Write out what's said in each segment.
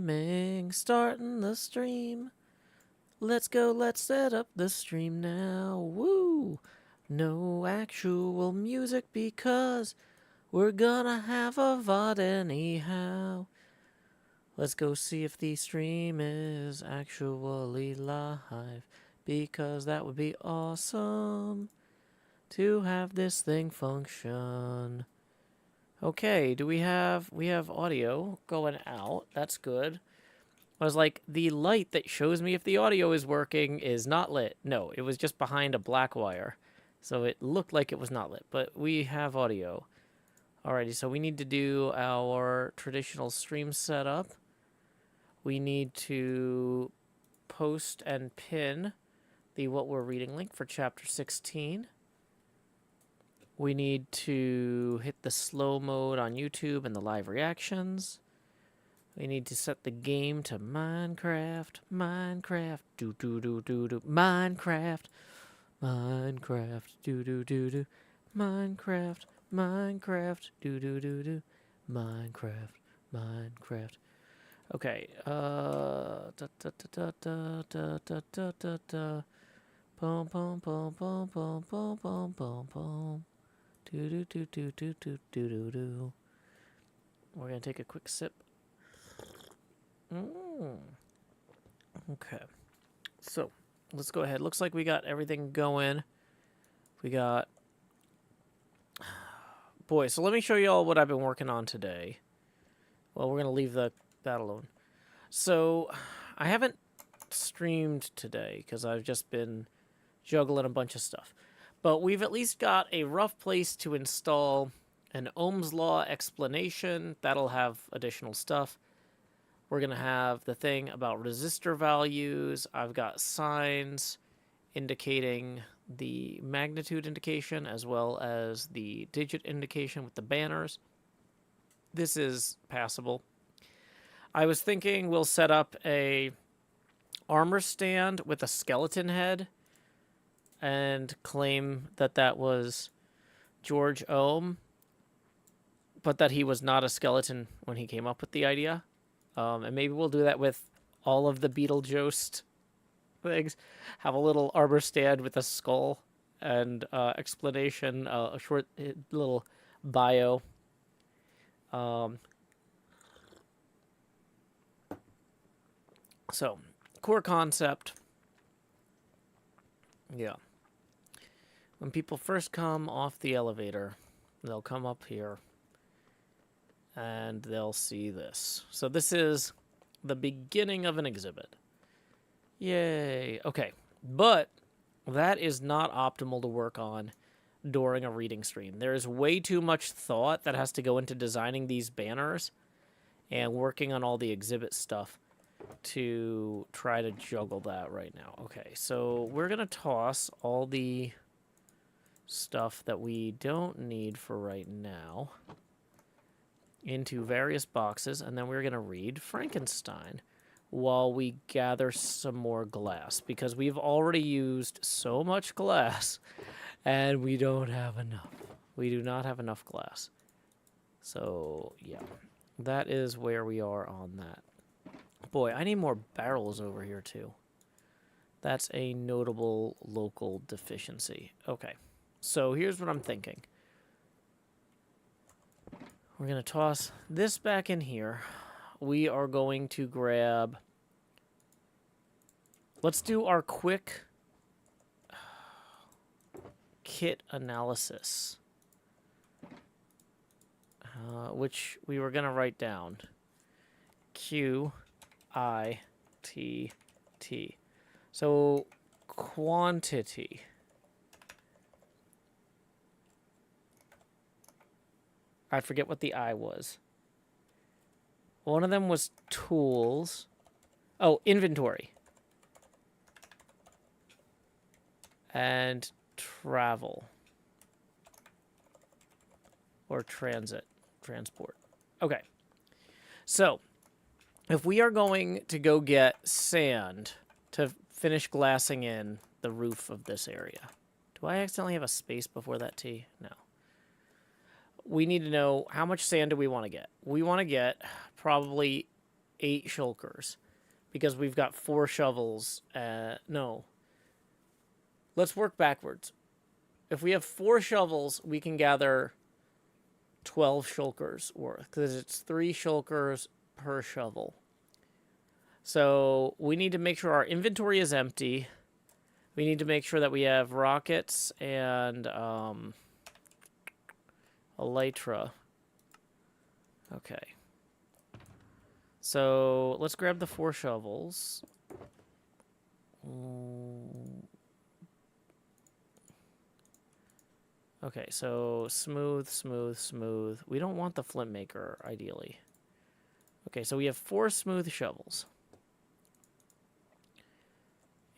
streaming, starting the stream. Let's go, let's set up the stream now. Woo! No actual music because we're gonna have a VOD anyhow. Let's go see if the stream is actually live, because that would be awesome to have this thing function. Okay, we have audio going out. That's good. I was like, the light that shows me if the audio is working is not lit. No, it was just behind a black wire. So it looked like it was not lit, but we have audio. Alrighty, so we need to do our traditional stream setup. We need to post and pin the what we're reading link for chapter 16. We need to hit the slow mode on YouTube and the live reactions. We need to set the game to Minecraft, Minecraft, do, Minecraft, Minecraft, do, Minecraft, Minecraft, do, Minecraft, Minecraft. Okay, pom pom pom pom pom pom pom pom pom, do. We're gonna take a quick sip. Okay, so let's go ahead. Looks like we got everything going. We got... Boy, so let me show you all what I've been working on today. Well, we're going to leave that alone. So, I haven't streamed today because I've just been juggling a bunch of stuff. But we've at least got a rough place to install an Ohm's Law explanation. That'll have additional stuff. We're going to have the thing about resistor values. I've got signs indicating the magnitude indication as well as the digit indication with the banners. This is passable. I was thinking we'll set up a armor stand with a skeleton head and claim that that was George Ohm, but that he was not a skeleton when he came up with the idea. And maybe we'll do that with all of the Beetlejuice things. Have a little armor stand with a skull and explanation, a short little bio. So, core concept. Yeah. When people first come off the elevator, they'll come up here and they'll see this. So this is the beginning of an exhibit. Yay. Okay. But that is not optimal to work on during a reading stream. There is way too much thought that has to go into designing these banners and working on all the exhibit stuff to try to juggle that right now. Okay, so we're going to toss all the stuff that we don't need for right now into various boxes, and then we're going to read Frankenstein while we gather some more glass, because we've already used so much glass and we don't have enough. We do not have enough glass. So, yeah, that is where we are on that. Boy, I need more barrels over here, too. That's a notable local deficiency. Okay, so here's what I'm thinking. We're going to toss this back in here. We are going to grab... Let's do our quick kit analysis, which we were going to write down. Q-I-T-T. So, quantity. I forget what the I was. One of them was tools. Oh, inventory. And travel. Or transport. Okay. So, if we are going to go get sand to finish glassing in the roof of this area. Do I accidentally have a space before that T? No. We need to know how much sand do we want to get. We want to get probably 8 shulkers. Because we've got 4 shovels. No. Let's work backwards. If we have 4 shovels, we can gather 12 shulkers worth. Because it's 3 shulkers per shovel. So we need to make sure our inventory is empty. We need to make sure that we have rockets and elytra. Okay. So let's grab the 4 shovels. Okay, so smooth, smooth, smooth. We don't want the flint maker, ideally. Okay, so we have 4 smooth shovels.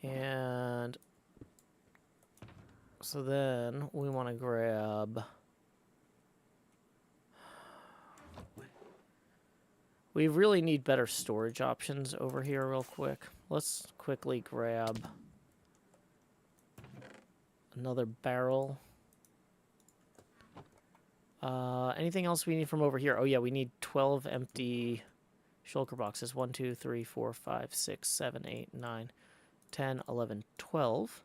And so then we want to grab... We really need better storage options over here real quick. Let's quickly grab another barrel. Anything else we need from over here? Oh yeah, we need 12 empty shulker boxes. 1, 2, 3, 4, 5, 6, 7, 8, 9, 10, 11, 12.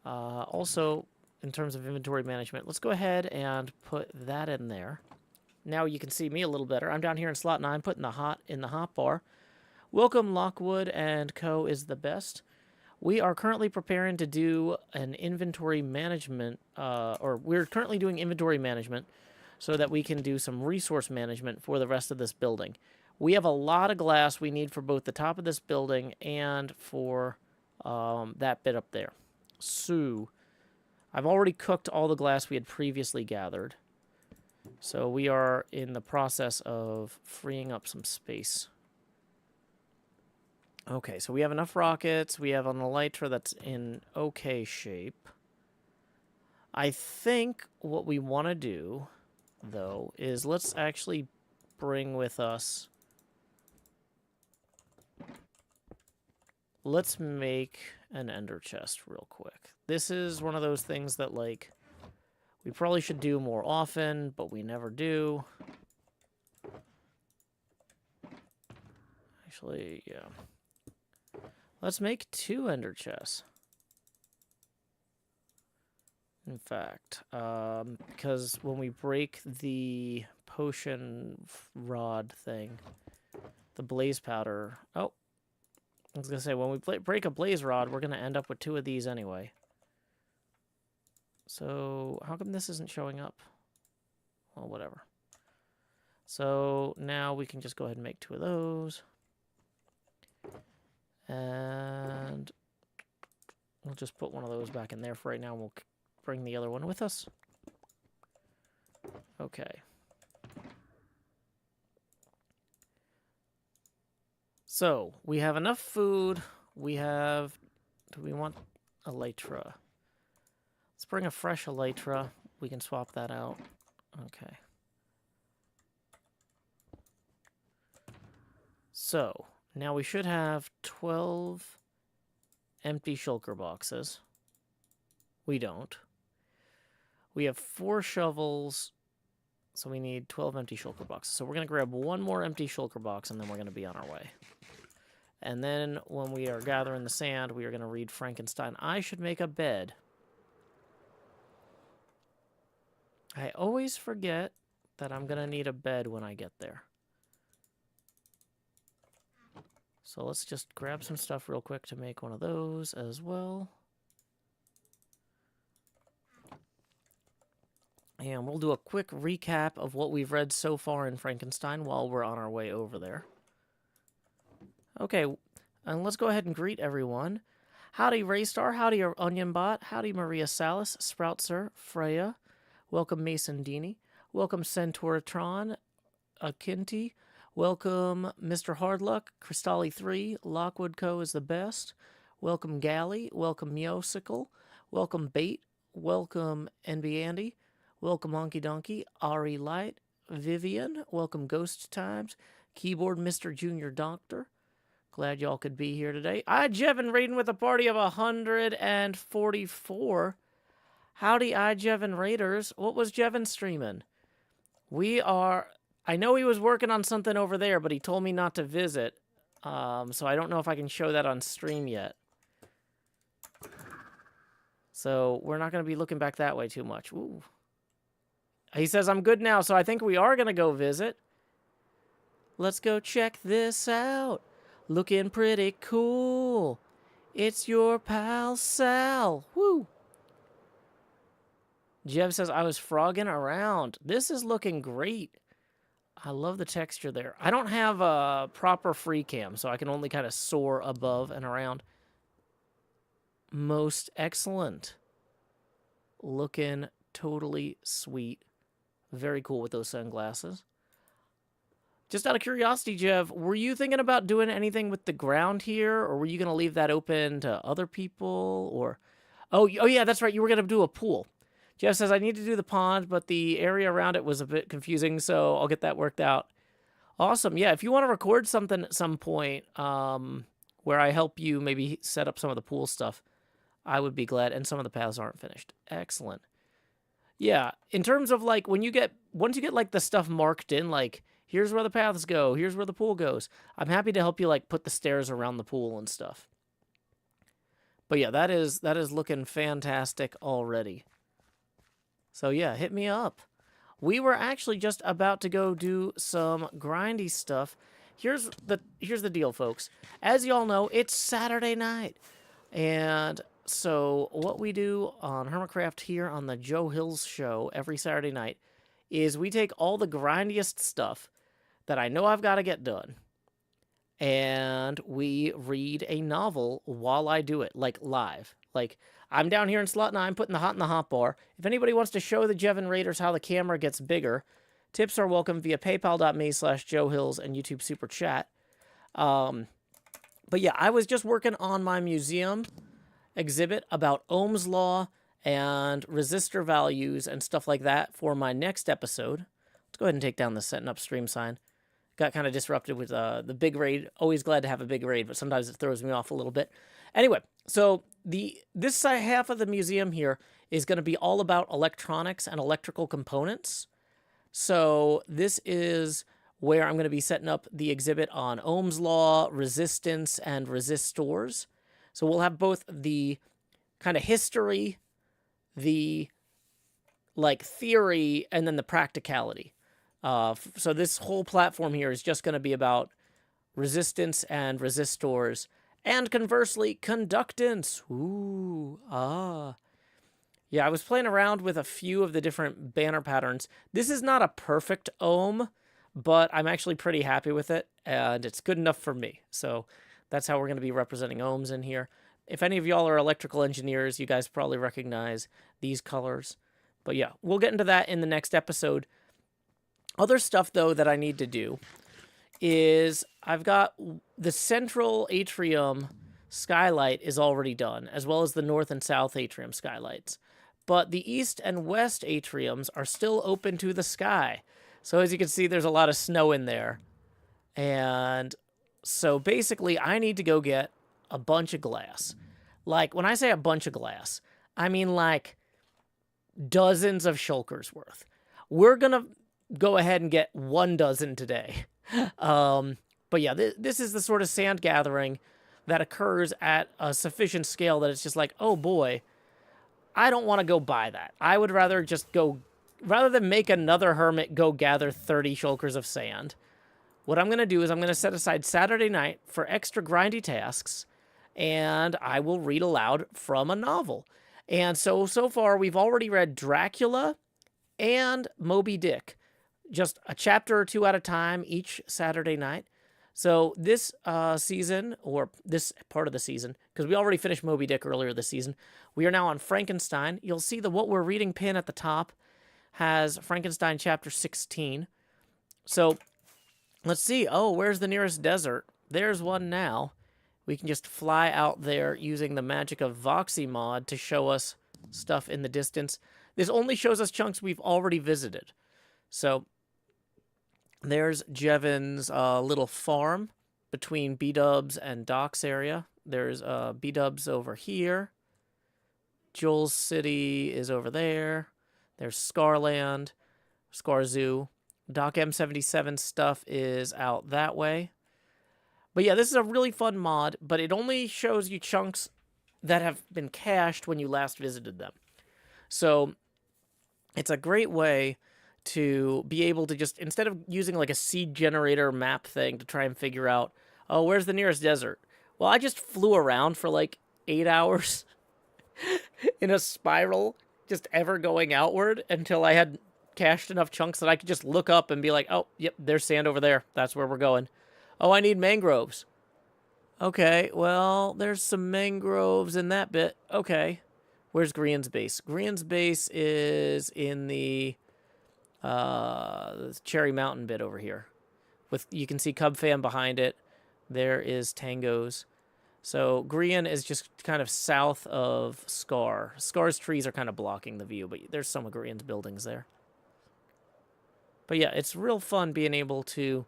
Also, in terms of inventory management, let's go ahead and put that in there. Now you can see me a little better. I'm down here in slot 9, putting the hot in the hot bar. Welcome, Lockwood and Co. is the best. We are currently preparing to do an inventory management, or we're currently doing inventory management so that we can do some resource management for the rest of this building. We have a lot of glass we need for both the top of this building and for that bit up there. So, I've already cooked all the glass we had previously gathered. So we are in the process of freeing up some space. Okay, so we have enough rockets. We have an elytra that's in okay shape. I think what we want to do, though, is let's actually bring with us... Let's make an ender chest real quick. This is one of those things that, like... We probably should do more often, but we never do. Actually, yeah. Let's make 2 ender chests. In fact, because when we break the potion rod thing, the blaze powder... Oh, I was going to say, when we break a blaze rod, we're going to end up with 2 of these anyway. So, how come this isn't showing up? Well, whatever. So, now we can just go ahead and make 2 of those. And we'll just put one of those back in there for right now. We'll bring the other one with us. Okay. So, we have enough food. We have... Do we want elytra? Let's bring a fresh elytra. We can swap that out. Okay. So, now we should have 12 empty shulker boxes. We don't. We have 4 shovels, so we need 12 empty shulker boxes. So we're going to grab 1 more empty shulker box, and then we're going to be on our way. And then when we are gathering the sand, we are going to read Frankenstein. I should make a bed. I always forget that I'm going to need a bed when I get there. So let's just grab some stuff real quick to make one of those as well. And we'll do a quick recap of what we've read so far in Frankenstein while we're on our way over there. Okay, and let's go ahead and greet everyone. Howdy, Raystar. Howdy, Onion Bot. Howdy, Maria Salas, Sproutser, Freya. Welcome, Mason Dini. Welcome, Centauratron, Akinti. Welcome, Mr. Hardluck, Cristalli3, Lockwood Co. is the best. Welcome, Galley. Welcome, Meosicle. Welcome, Bait. Welcome, NB Andy. Welcome, Honky Donkey, Ari Light, Vivian. Welcome, Ghost Times. Keyboard, Mr. Junior Doctor. Glad y'all could be here today. Jevan raiding with a party of 144. Howdy, Jevan Raiders. What was Jevan streaming? We are... I know he was working on something over there, but he told me not to visit. So I don't know if I can show that on stream yet. So we're not going to be looking back that way too much. Ooh. He says, I'm good now, so I think we are going to go visit. Let's go check this out. Looking pretty cool. It's your pal Sal. Woo! Jev says, I was frogging around. This is looking great. I love the texture there. I don't have a proper free cam, so I can only kind of soar above and around. Most excellent. Looking totally sweet. Very cool with those sunglasses. Just out of curiosity, Jev, were you thinking about doing anything with the ground here, or were you going to leave that open to other people? Or, oh yeah, that's right. You were going to do a pool. Jeff says, I need to do the pond, but the area around it was a bit confusing, so I'll get that worked out. Awesome. Yeah, if you want to record something at some point where I help you maybe set up some of the pool stuff, I would be glad. And some of the paths aren't finished. Excellent. Yeah, in terms of like once you get like the stuff marked in, like here's where the paths go, here's where the pool goes, I'm happy to help you like put the stairs around the pool and stuff. But yeah, that is looking fantastic already. So yeah, hit me up. We were actually just about to go do some grindy stuff. Here's the deal, folks. As y'all know, it's Saturday night. And so what we do on HermitCraft here on the Joe Hills show every Saturday night is we take all the grindiest stuff that I know I've got to get done, and we read a novel while I do it, like live. Like, I'm down here in slot 9 putting the hot in the hot bar. If anybody wants to show the Jevan Raiders how the camera gets bigger, tips are welcome via paypal.me/JoeHills and YouTube Super Chat. But yeah, I was just working on my museum exhibit about Ohm's Law and resistor values and stuff like that for my next episode. Let's go ahead and take down the setting up stream sign. Got kind of disrupted with the big raid. Always glad to have a big raid, but sometimes it throws me off a little bit. Anyway, so this side half of the museum here is going to be all about electronics and electrical components. So this is where I'm going to be setting up the exhibit on Ohm's Law, resistance, and resistors. So we'll have both the kind of history, the like theory, and then the practicality. So this whole platform here is just going to be about resistance and resistors, and conversely, conductance. Ooh, ah. Yeah, I was playing around with a few of the different banner patterns. This is not a perfect ohm, but I'm actually pretty happy with it, and it's good enough for me. So that's how we're going to be representing ohms in here. If any of y'all are electrical engineers, you guys probably recognize these colors. But yeah, we'll get into that in the next episode. Other stuff, though, that I need to do is I've got the central atrium skylight is already done, as well as the north and south atrium skylights. But the east and west atriums are still open to the sky. So as you can see, there's a lot of snow in there. And so basically, I need to go get a bunch of glass. Like, when I say a bunch of glass, I mean like dozens of shulkers worth. We're going to go ahead and get 1 dozen today. But yeah, this is the sort of sand gathering that occurs at a sufficient scale that it's just like, oh boy, I don't want to go buy that. I would rather just go, rather than make another hermit go gather 30 shulkers of sand, what I'm going to do is I'm going to set aside Saturday night for extra grindy tasks, and I will read aloud from a novel. And so far, we've already read Dracula and Moby Dick, just a chapter or 2 at a time each Saturday night. So this season, or this part of the season, because we already finished Moby Dick earlier this season, we are now on Frankenstein. You'll see the What We're Reading pin at the top has Frankenstein chapter 16. So let's see. Oh, where's the nearest desert? There's one now. We can just fly out there using the magic of Voxy mod to show us stuff in the distance. This only shows us chunks we've already visited. So there's Jevan's little farm between B-Dubs and Doc's area. There's B-Dubs over here. Joel's city is over there. There's Scarland, Scar Zoo. Doc M77 stuff is out that way. But yeah, this is a really fun mod, but it only shows you chunks that have been cached when you last visited them. So it's a great way to be able to just, instead of using like a seed generator map thing to try and figure out, oh, where's the nearest desert? Well, I just flew around for like 8 hours in a spiral, just ever going outward until I had cached enough chunks that I could just look up and be like, oh, yep, there's sand over there. That's where we're going. Oh, I need mangroves. Okay, well, there's some mangroves in that bit. Okay. Where's Grian's base? Grian's base is in the Cherry Mountain bit over here. You can see Cub Fan behind it. There is Tango's. So Grian is just kind of south of Scar. Scar's trees are kind of blocking the view, but there's some of Grian's buildings there. But yeah, it's real fun being able to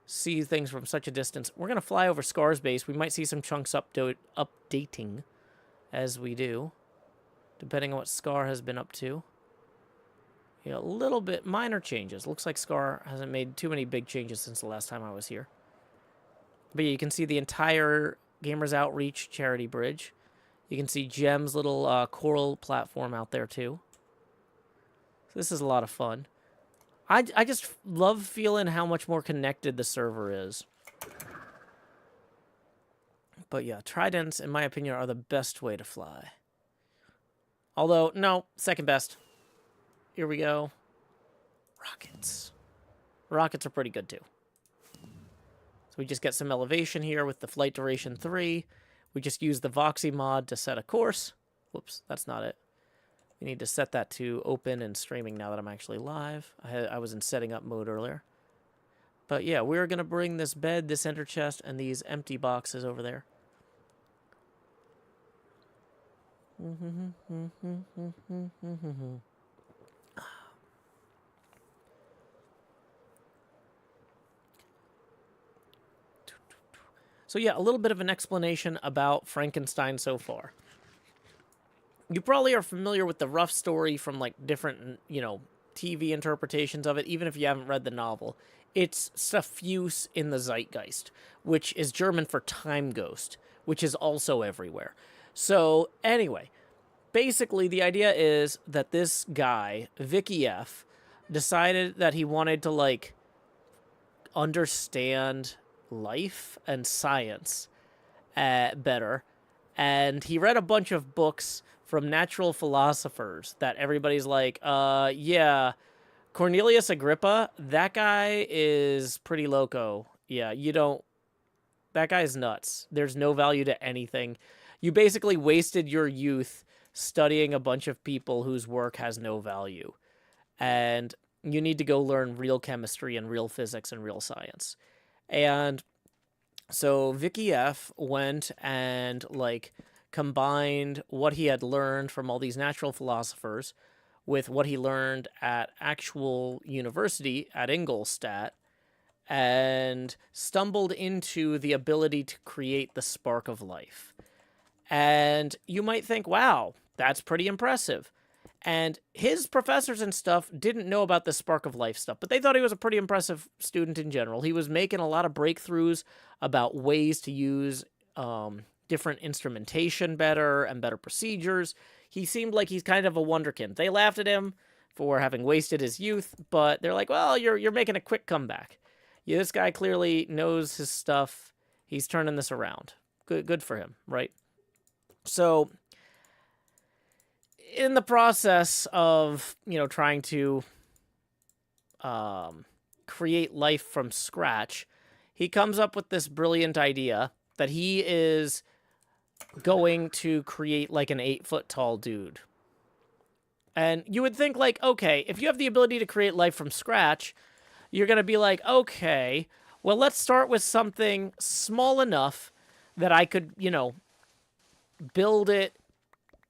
see things from such a distance. We're going to fly over Scar's base. We might see some chunks updating as we do, depending on what Scar has been up to. Yeah, a little bit minor changes. Looks like Scar hasn't made too many big changes since the last time I was here. But yeah, you can see the entire Gamers Outreach charity bridge. You can see Gem's little coral platform out there too. So this is a lot of fun. I just love feeling how much more connected the server is. But yeah, tridents, in my opinion, are the best way to fly. Although, no, second best. Here we go. Rockets. Rockets are pretty good too. So we just get some elevation here with the flight duration 3. We just use the Voxy mod to set a course. Whoops, that's not it. We need to set that to open and streaming now that I'm actually live. I was in setting up mode earlier. But yeah, we're going to bring this bed, this ender chest, and these empty boxes over there. So yeah, a little bit of an explanation about Frankenstein so far. You probably are familiar with the rough story from like different, TV interpretations of it, even if you haven't read the novel. It's suffuse in the zeitgeist, which is German for time ghost, which is also everywhere. So anyway, basically the idea is that this guy, Vicky F, decided that he wanted to like understand life and science better, and he read a bunch of books from natural philosophers that everybody's like, yeah, Cornelius Agrippa, that guy is pretty loco. Yeah, that guy's nuts. There's no value to anything. You basically wasted your youth studying a bunch of people whose work has no value. And you need to go learn real chemistry and real physics and real science. And so Vicky F went and combined what he had learned from all these natural philosophers with what he learned at actual university at Ingolstadt, and stumbled into the ability to create the spark of life. And you might think, wow, that's pretty impressive. And his professors and stuff didn't know about the spark of life stuff, but they thought he was a pretty impressive student in general. He was making a lot of breakthroughs about ways to use different instrumentation better and better procedures. He seemed like he's kind of a wonderkind. They laughed at him for having wasted his youth, but they're like, well, you're making a quick comeback. Yeah, this guy clearly knows his stuff. He's turning this around. Good for him, right? So in the process of, trying to create life from scratch, he comes up with this brilliant idea that he is going to create like an 8-foot-tall dude. And you would think okay, if you have the ability to create life from scratch, you're going to be like, okay, well, let's start with something small enough that I could, build it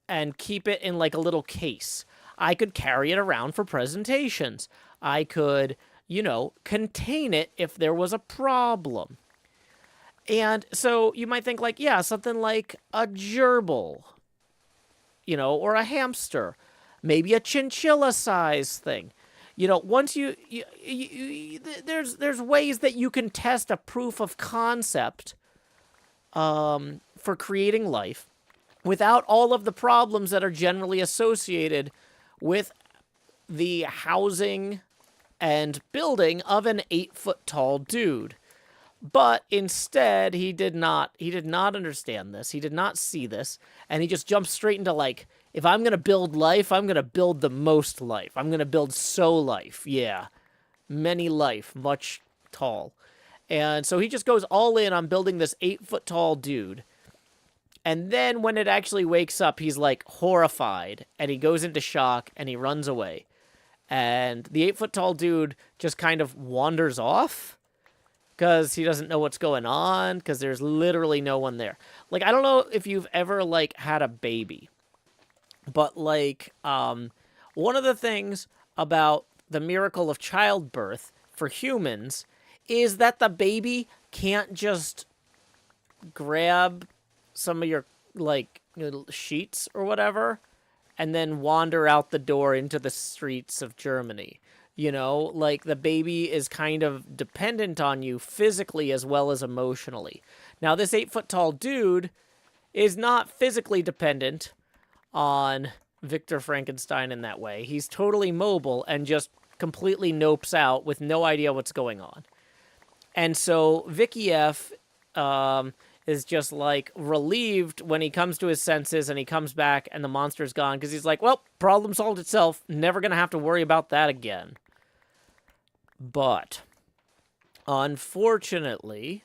and keep it in a little case. I could carry it around for presentations. I could, contain it if there was a problem. And so you might think yeah, something like a gerbil, or a hamster, maybe a chinchilla size thing. You know, once there's ways that you can test a proof of concept for creating life without all of the problems that are generally associated with the housing and building of an 8-foot-tall dude. But instead, he did not understand this. He did not see this. And he just jumped straight into, like, if I'm going to build life, I'm going to build the most life. I'm going to build so life. Yeah. Many life. Much tall. And so he just goes all in on building this 8-foot-tall dude. And then when it actually wakes up, he's, like, horrified. And he goes into shock, and he runs away. And the 8-foot-tall dude just kind of wanders off. Because he doesn't know what's going on, because there's literally no one there. Like, I don't know if you've ever, like, had a baby. But, like, one of the things about the miracle of childbirth for humans is that the baby can't just grab some of your, like, sheets or whatever and then wander out the door into the streets of Germany. You know, like, the baby is kind of dependent on you physically as well as emotionally. Now, this 8-foot-tall dude is not physically dependent on Victor Frankenstein in that way. He's totally mobile and just completely nopes out with no idea what's going on. And so Vicky F is just, like, relieved when he comes to his senses and he comes back and the monster's gone because he's like, well, problem solved itself. Never going to have to worry about that again. But, unfortunately,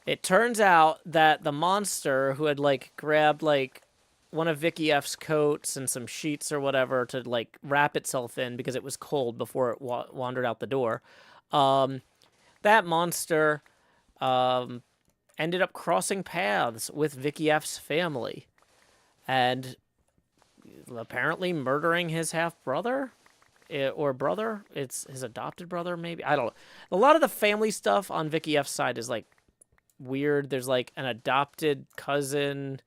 it turns out that the monster who had, like, grabbed, like, one of Vicky F's coats and some sheets or whatever to, like, wrap itself in because it was cold before it wandered out the door, that monster ended up crossing paths with Vicky F's family. And apparently murdering his half-brother or brother. It's his adopted brother, maybe. I don't know. A lot of the family stuff on Vicky F's side is, like, weird. There's, like, an adopted cousin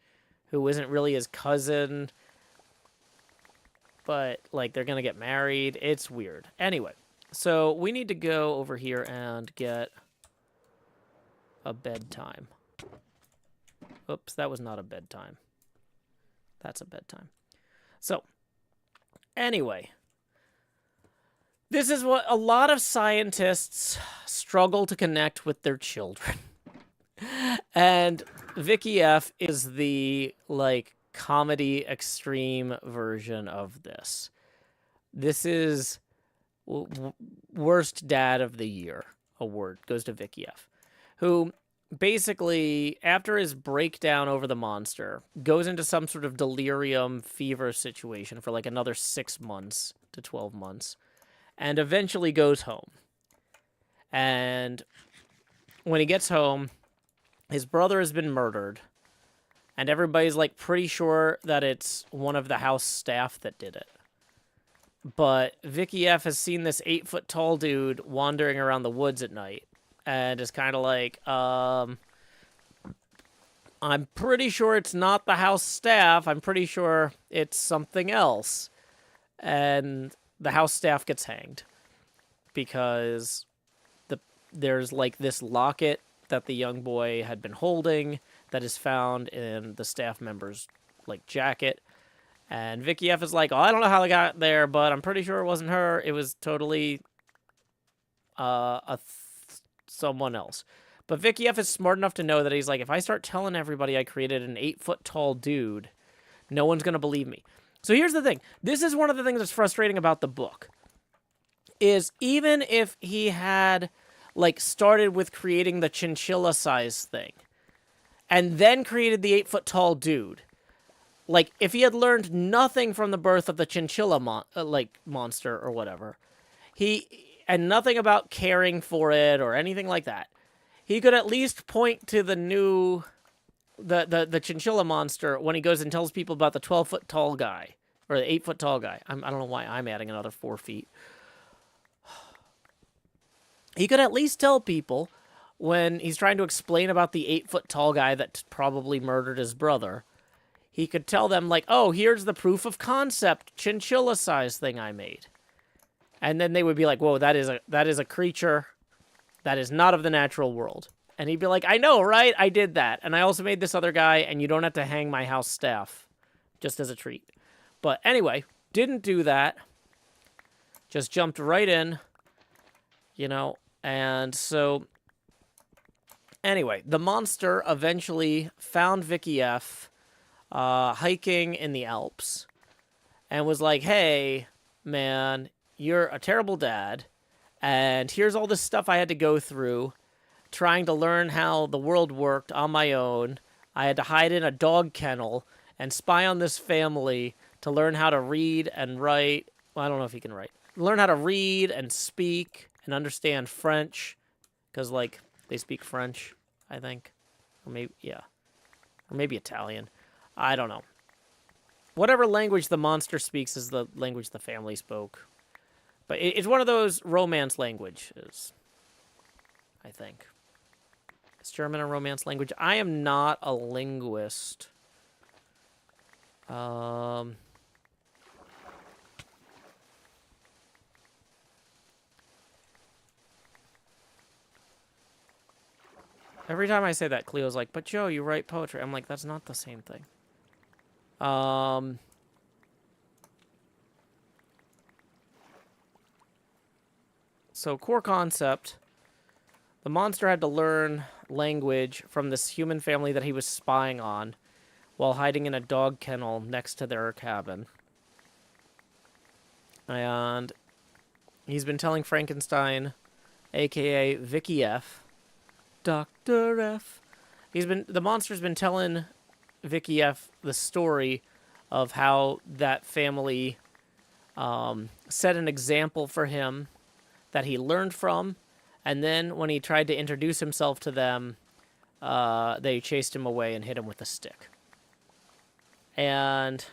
who isn't really his cousin, but, like, they're gonna get married. It's weird. Anyway, so we need to go over here and get a bedtime. Oops, that was not a bedtime. That's a bedtime. So, anyway, this is what a lot of scientists struggle to connect with their children. And Vicky F is the, like, comedy extreme version of this. This is worst dad of the year award goes to Vicky F, who basically, after his breakdown over the monster, goes into some sort of delirium fever situation for, like, another 6 months to 12 months, and eventually goes home. And when he gets home, his brother has been murdered, and everybody's, like, pretty sure that it's one of the house staff that did it. But Vicky F has seen this 8-foot-tall dude wandering around the woods at night, and is kind of like, I'm pretty sure it's not the house staff. I'm pretty sure it's something else. And the house staff gets hanged because there's, like, this locket that the young boy had been holding that is found in the staff member's, like, jacket. And Vicky F is like, oh, I don't know how they got there, but I'm pretty sure it wasn't her. It was totally someone else. But Vicky F is smart enough to know that he's like, if I start telling everybody I created an 8-foot-tall dude, no one's going to believe me. So here's the thing. This is one of the things that's frustrating about the book. Is even if he had, like, started with creating the chinchilla size thing, and then created the 8-foot-tall dude, like, if he had learned nothing from the birth of the chinchilla monster or whatever, and nothing about caring for it or anything like that, he could at least point to the new, the chinchilla monster when he goes and tells people about the 12-foot-tall guy, or the 8-foot-tall guy. I don't know why I'm adding another 4 feet. He could at least tell people when he's trying to explain about the 8-foot-tall guy that probably murdered his brother. he could tell them, like, oh, here's the proof of concept chinchilla size thing I made. And then they would be like, whoa, that is a creature that is not of the natural world. And he'd be like, I know, right? I did that. And I also made this other guy, and you don't have to hang my house staff just as a treat. But anyway, didn't do that. Just jumped right in, you know. And so, anyway, the monster eventually found Vicky F. Hiking in the Alps and was like, hey, man, you're a terrible dad. And here's all this stuff I had to go through trying to learn how the world worked on my own. I had to hide in a dog kennel and spy on this family to learn how to read and write. Well, I don't know if he can write. Learn how to read and speak and understand French. Because, like, they speak French, I think. Or maybe, yeah. Or maybe Italian. I don't know. Whatever language the monster speaks is the language the family spoke. But it's one of those romance languages, I think. Is German a romance language? I am not a linguist. Every time I say that, Cleo's like, but Joe, you write poetry. I'm like, that's not the same thing. So, core concept. The monster had to learn language from this human family that he was spying on while hiding in a dog kennel next to their cabin. And he's been telling Frankenstein, a.k.a. Vicky F., Dr. F. The monster's been telling Vicky F. the story of how that family set an example for him that he learned from, and then when he tried to introduce himself to them, they chased him away and hit him with a stick. And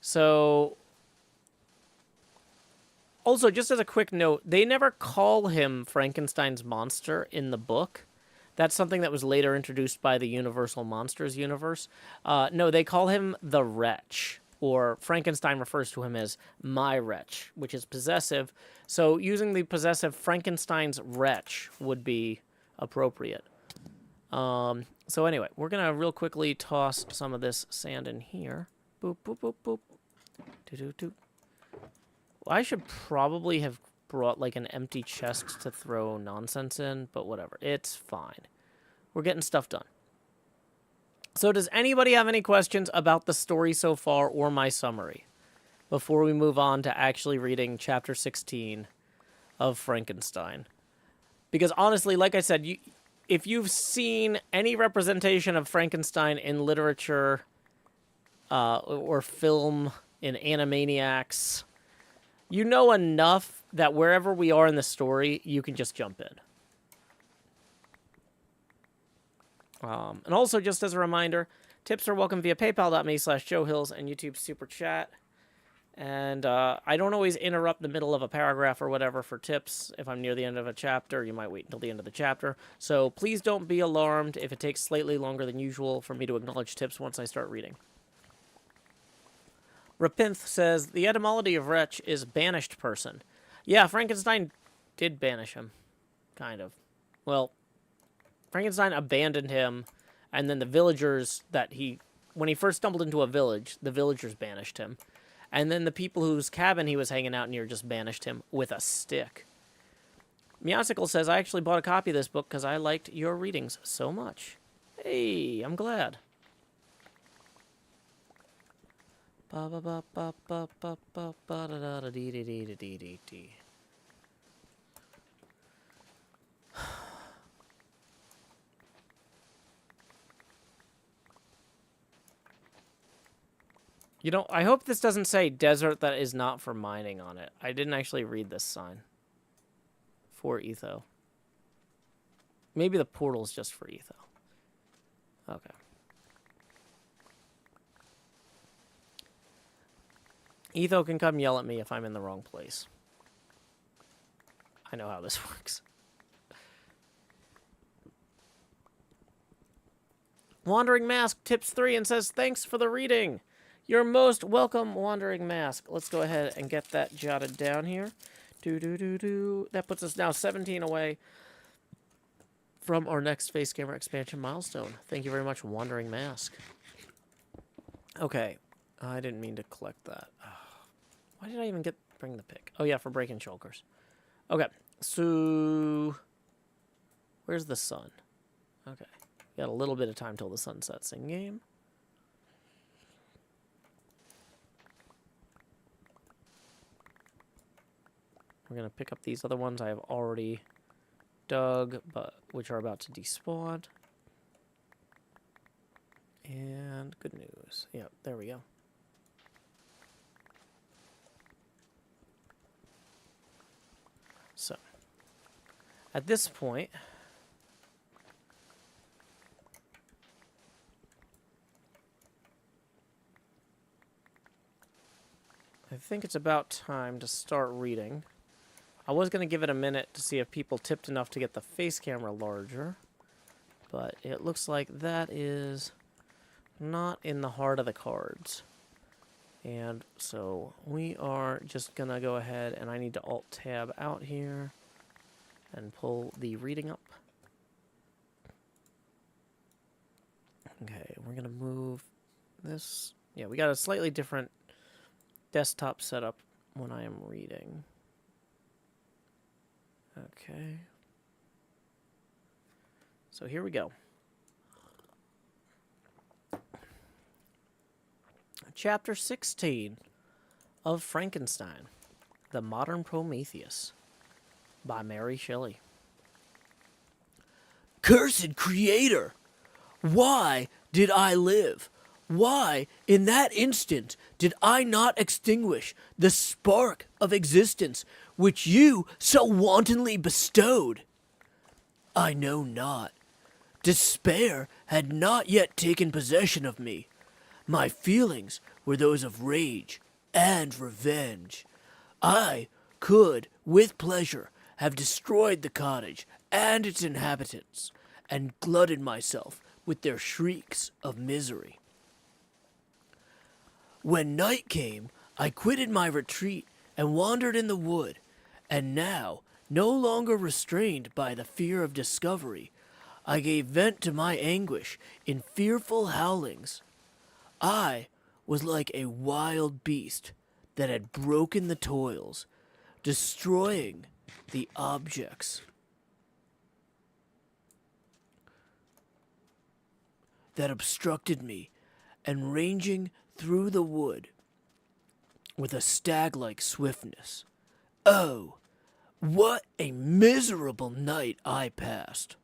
so, also, just as a quick note, they never call him Frankenstein's monster in the book. That's something that was later introduced by the Universal Monsters universe. No, they call him the Wretch, or Frankenstein refers to him as my wretch, which is possessive. So using the possessive Frankenstein's wretch would be appropriate. So anyway, we're going to real quickly toss some of this sand in here. Boop, boop, boop, boop. Doo-doo-doo. Well, I should probably have brought like an empty chest to throw nonsense in, but whatever. It's fine. We're getting stuff done. So does anybody have any questions about the story so far or my summary before we move on to actually reading chapter 16 of Frankenstein? Because honestly, like I said, if you've seen any representation of Frankenstein in literature or film, in Animaniacs, you know enough that wherever we are in the story, you can just jump in. And also, just as a reminder, tips are welcome via paypal.me/JoeHills and YouTube Super Chat. And I don't always interrupt the middle of a paragraph or whatever for tips. If I'm near the end of a chapter, you might wait until the end of the chapter. So please don't be alarmed if it takes slightly longer than usual for me to acknowledge tips once I start reading. Rapinth says, the etymology of wretch is banished person. Yeah, Frankenstein did banish him. Kind of. Well, Frankenstein abandoned him, and then the villagers when he first stumbled into a village, the villagers banished him. And then the people whose cabin he was hanging out near just banished him with a stick. Meowsicle says, I actually bought a copy of this book because I liked your readings so much. Hey, I'm glad. Ba ba ba ba ba ba ba ba da da da dee dee dee dee dee dee. You know, I hope this doesn't say desert that is not for mining on it. I didn't actually read this sign. For Etho. Maybe the portal's just for Etho. Okay. Etho can come yell at me if I'm in the wrong place. I know how this works. Wandering Mask tips 3 and says, thanks for the reading. You're most welcome, Wandering Mask. Let's go ahead and get that jotted down here. That puts us now 17 away from our next face camera expansion milestone. Thank you very much, Wandering Mask. Okay. I didn't mean to collect that. Why did I even bring the pick? Oh, yeah, for breaking shulkers. Okay. So, where's the sun? Okay. Got a little bit of time till the sun sets in game. We're going to pick up these other ones I have already dug, but which are about to despawn. And good news. Yep, there we go. So, at this point, I think it's about time to start reading. I was going to give it a minute to see if people tipped enough to get the face camera larger, but it looks like that is not in the heart of the cards. And so we are just going to go ahead, and I need to Alt-Tab out here and pull the reading up. Okay, we're going to move this. Yeah, we got a slightly different desktop setup when I am reading. Okay. So here we go. Chapter 16 of Frankenstein, The Modern Prometheus, by Mary Shelley. Cursed creator! Why did I live? Why, in that instant, did I not extinguish the spark of existence which you so wantonly bestowed? I know not. Despair had not yet taken possession of me. My feelings were those of rage and revenge. I could, with pleasure, have destroyed the cottage and its inhabitants, and glutted myself with their shrieks of misery. When night came, I quitted my retreat and wandered in the wood, and now, no longer restrained by the fear of discovery, I gave vent to my anguish in fearful howlings. I was like a wild beast that had broken the toils, destroying the objects that obstructed me, and ranging through the wood with a stag-like swiftness. Oh, what a miserable night I passed!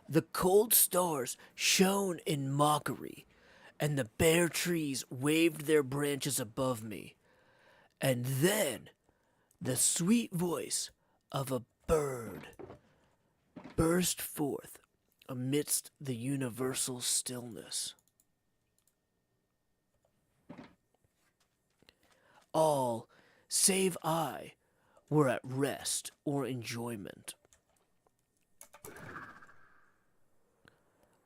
The cold stars shone in mockery, and the bare trees waved their branches above me. And then the sweet voice of a bird burst forth amidst the universal stillness. All, save I, were at rest or enjoyment.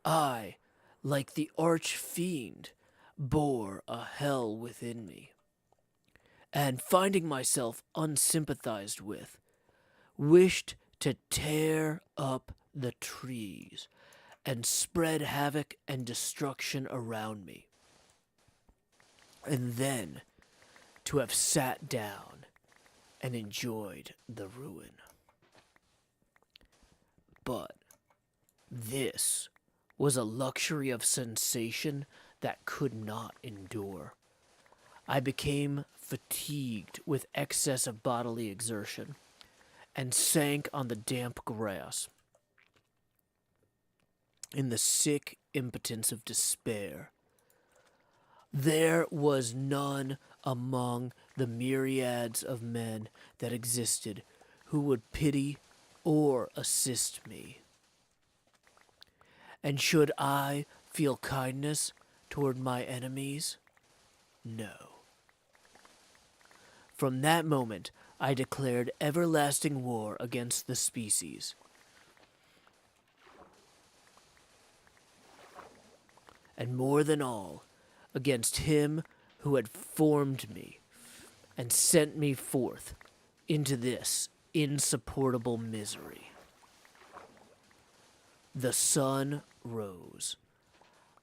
I, like the arch-fiend, bore a hell within me, and finding myself unsympathized with, wished to tear up the trees and spread havoc and destruction around me, and then to have sat down and enjoyed the ruin. But this was a luxury of sensation that could not endure. I became fatigued with excess of bodily exertion, and sank on the damp grass in the sick impotence of despair. There was none among the myriads of men that existed who would pity or assist me. And should I feel kindness toward my enemies? No. From that moment, I declared everlasting war against the species. And more than all, against him who had formed me and sent me forth into this insupportable misery. The sun rose.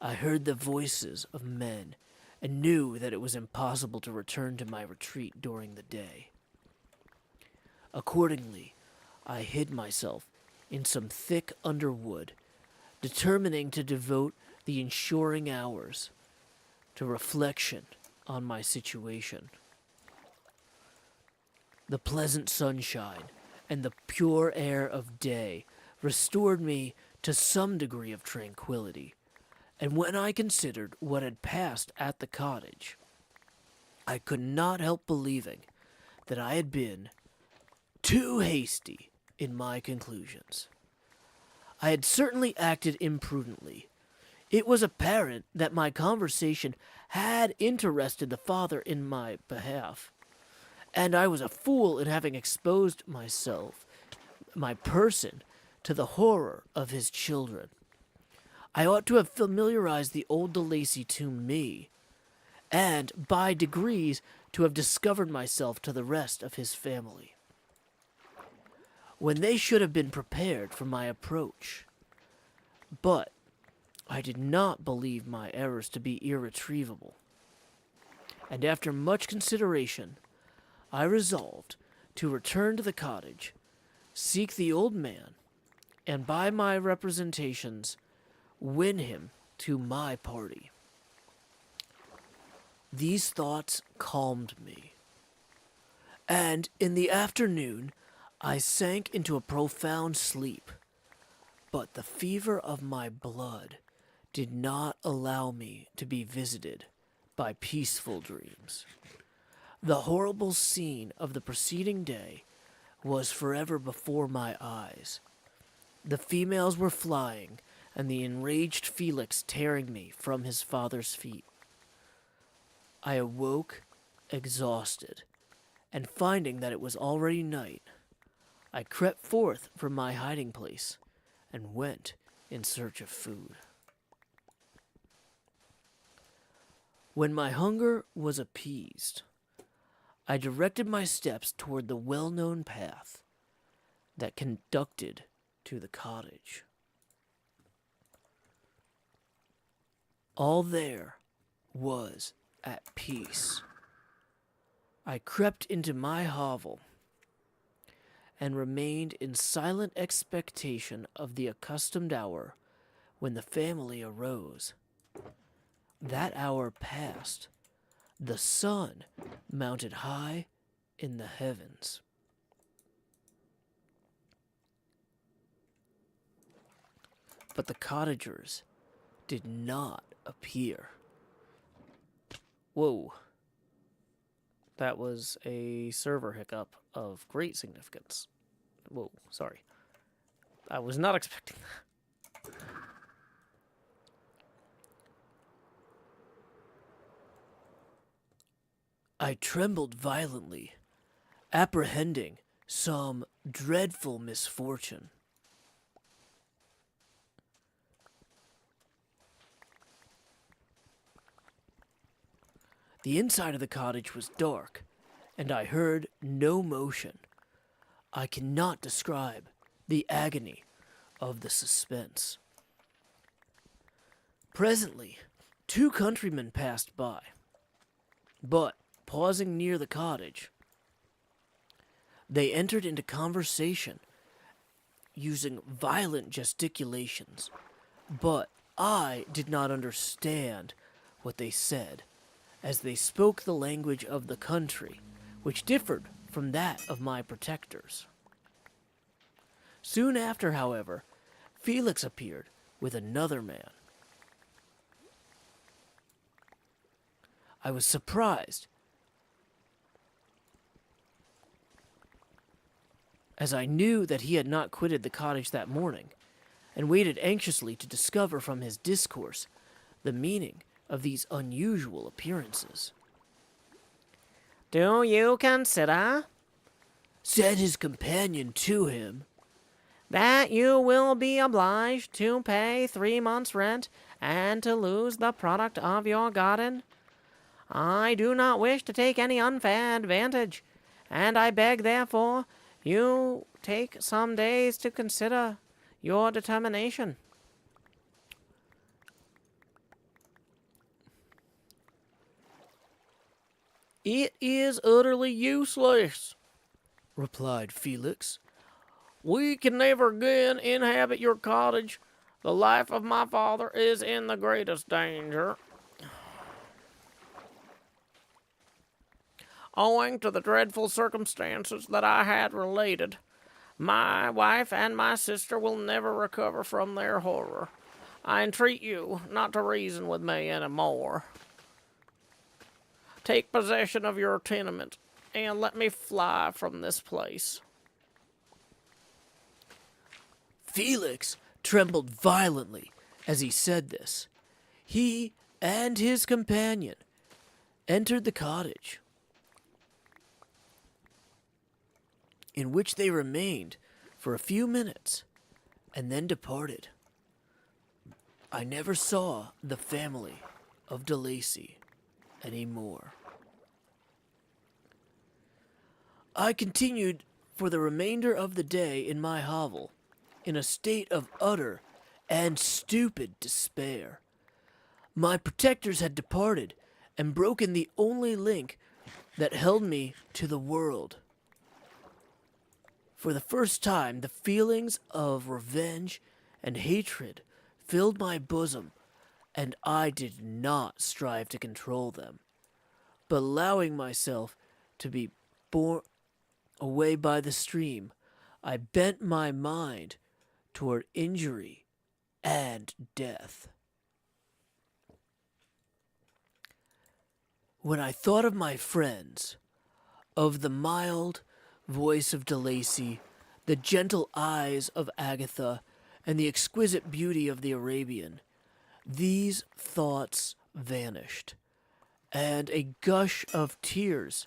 I heard the voices of men and knew that it was impossible to return to my retreat during the day. Accordingly, I hid myself in some thick underwood, determining to devote the ensuing hours to reflection on my situation. The pleasant sunshine and the pure air of day restored me to some degree of tranquility, and when I considered what had passed at the cottage, I could not help believing that I had been too hasty in my conclusions. I had certainly acted imprudently. It was apparent that my conversation had interested the father in my behalf, and I was a fool in having exposed my person, to the horror of his children. I ought to have familiarized the old de Lacy to me, and by degrees to have discovered myself to the rest of his family, when they should have been prepared for my approach. But I did not believe my errors to be irretrievable, and after much consideration, I resolved to return to the cottage, seek the old man, and by my representations, win him to my party. These thoughts calmed me, and in the afternoon I sank into a profound sleep, but the fever of my blood did not allow me to be visited by peaceful dreams. The horrible scene of the preceding day was forever before my eyes. The females were flying, and the enraged Felix tearing me from his father's feet. I awoke, exhausted, and finding that it was already night, I crept forth from my hiding place and went in search of food. When my hunger was appeased, I directed my steps toward the well-known path that conducted to the cottage. All there was at peace. I crept into my hovel and remained in silent expectation of the accustomed hour when the family arose. That hour passed. The sun mounted high in the heavens. But the cottagers did not appear. Whoa. That was a server hiccup of great significance. Whoa, sorry. I was not expecting that. I trembled violently, apprehending some dreadful misfortune. The inside of the cottage was dark, and I heard no motion. I cannot describe the agony of the suspense. Presently, 2 countrymen passed by, but, pausing near the cottage, they entered into conversation, using violent gesticulations, but I did not understand what they said, as they spoke the language of the country, which differed from that of my protectors. Soon after, however, Felix appeared with another man. I was surprised, as I knew that he had not quitted the cottage that morning, and waited anxiously to discover from his discourse the meaning of these unusual appearances. "Do you consider," said his companion to him, "That you will be obliged to pay 3 months' rent and to lose the product of your garden. I do not wish to take any unfair advantage, and I beg, therefore, you take some days to consider your determination." "It is utterly useless," replied Felix. "We can never again inhabit your cottage. The life of my father is in the greatest danger, owing to the dreadful circumstances that I had related. My wife and my sister will never recover from their horror. I entreat you not to reason with me any more. Take possession of your tenement, and let me fly from this place." Felix trembled violently as he said this. He and his companion entered the cottage, in which they remained for a few minutes and then departed. I never saw the family of DeLacy anymore. I continued for the remainder of the day in my hovel, in a state of utter and stupid despair. My protectors had departed and broken the only link that held me to the world. For the first time, the feelings of revenge and hatred filled my bosom, and I did not strive to control them, but allowing myself to be borne away by the stream, I bent my mind toward injury and death. When I thought of my friends, of the mild voice of DeLacy, the gentle eyes of Agatha, and the exquisite beauty of the Arabian, these thoughts vanished, and a gush of tears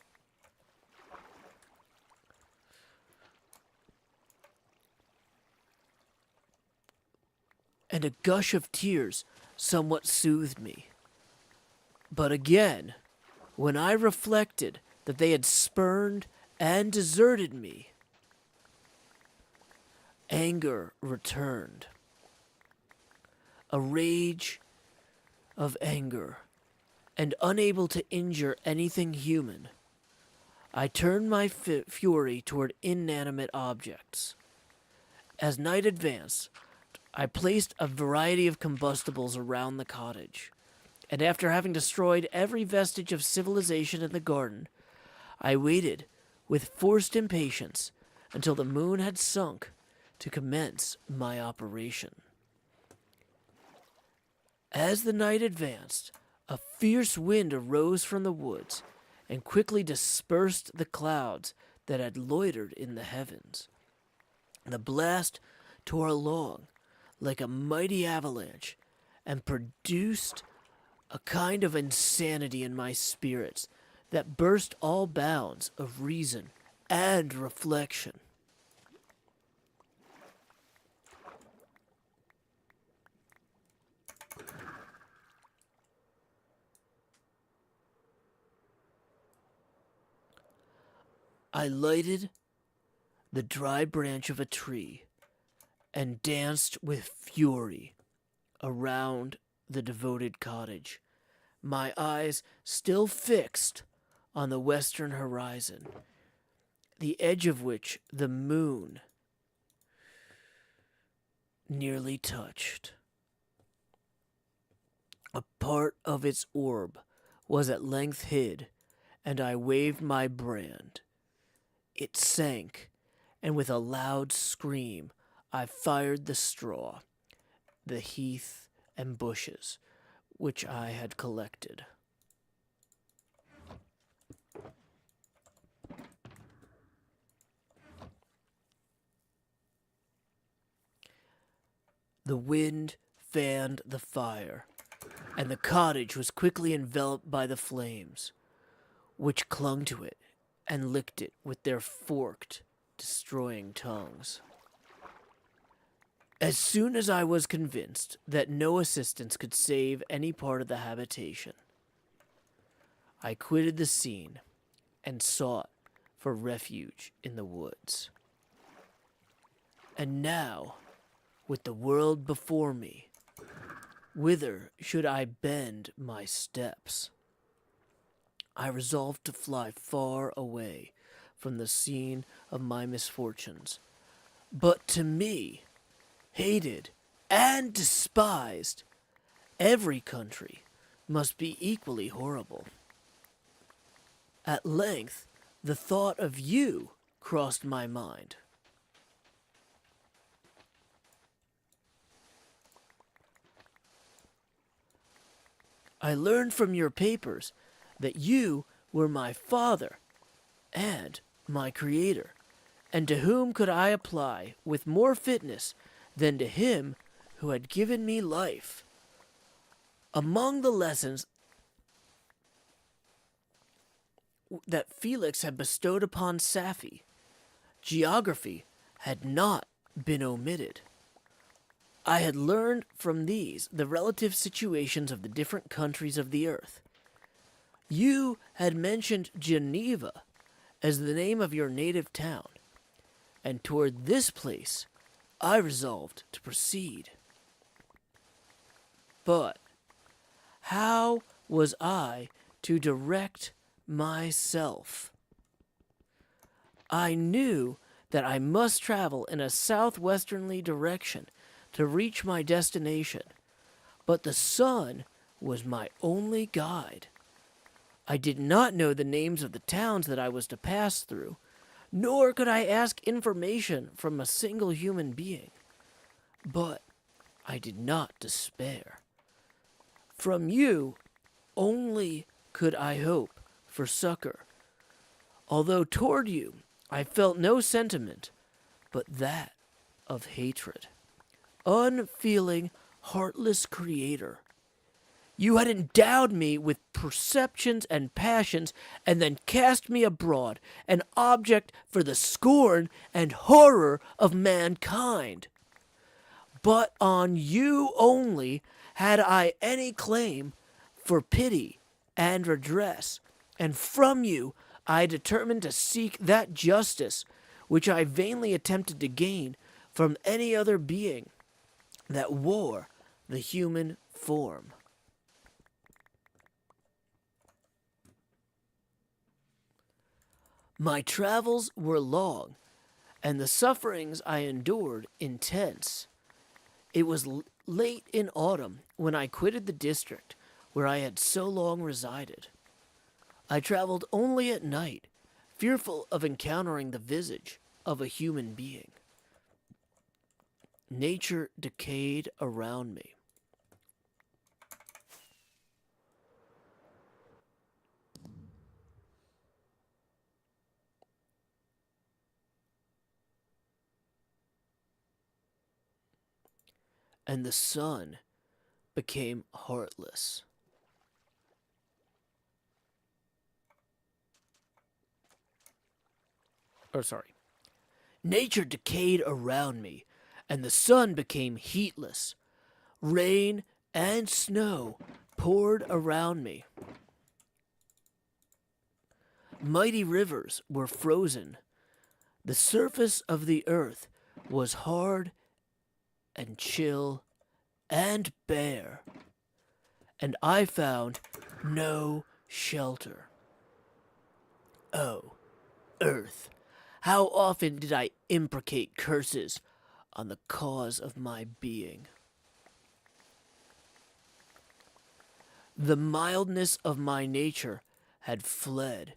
somewhat soothed me. But again, when I reflected that they had spurned and deserted me, anger returned. A rage of anger, and unable to injure anything human, I turned my fury toward inanimate objects. As night advanced, I placed a variety of combustibles around the cottage, and after having destroyed every vestige of civilization in the garden, I waited with forced impatience until the moon had sunk to commence my operation. As the night advanced, a fierce wind arose from the woods and quickly dispersed the clouds that had loitered in the heavens. The blast tore along like a mighty avalanche and produced a kind of insanity in my spirits that burst all bounds of reason and reflection. I lighted the dry branch of a tree and danced with fury around the devoted cottage, my eyes still fixed on the western horizon, the edge of which the moon nearly touched. A part of its orb was at length hid, and I waved my brand. It sank, and with a loud scream I fired the straw, the heath and bushes which I had collected. The wind fanned the fire, and the cottage was quickly enveloped by the flames, which clung to it and licked it with their forked destroying tongues. As soon as I was convinced that no assistance could save any part of the habitation, I quitted the scene and sought for refuge in the woods. And now, with the world before me, whither should I bend my steps? I resolved to fly far away from the scene of my misfortunes. But to me, hated and despised, every country must be equally horrible. At length, the thought of you crossed my mind. I learned from your papers that you were my father and my creator, and to whom could I apply with more fitness than to him who had given me life? Among the lessons that Felix had bestowed upon Safie, geography had not been omitted. I had learned from these the relative situations of the different countries of the earth. You had mentioned Geneva as the name of your native town, and toward this place I resolved to proceed. But how was I to direct myself? I knew that I must travel in a southwesterly direction to reach my destination, but the sun was my only guide. I did not know the names of the towns that I was to pass through, nor could I ask information from a single human being. But I did not despair. From you only could I hope for succor, although toward you I felt no sentiment but that of hatred. Unfeeling, heartless creator, you had endowed me with perceptions and passions, and then cast me abroad, an object for the scorn and horror of mankind. But on you only had I any claim for pity and redress, and from you I determined to seek that justice which I vainly attempted to gain from any other being that wore the human form. My travels were long, and the sufferings I endured intense. It was late in autumn when I quitted the district where I had so long resided. I traveled only at night, fearful of encountering the visage of a human being. Nature decayed around me. And the sun became heartless. Nature decayed around me, and the sun became heatless. Rain and snow poured around me. Mighty rivers were frozen. The surface of the earth was hard and chill and bare, and I found no shelter. Oh, earth, how often did I imprecate curses on the cause of my being? The mildness of my nature had fled,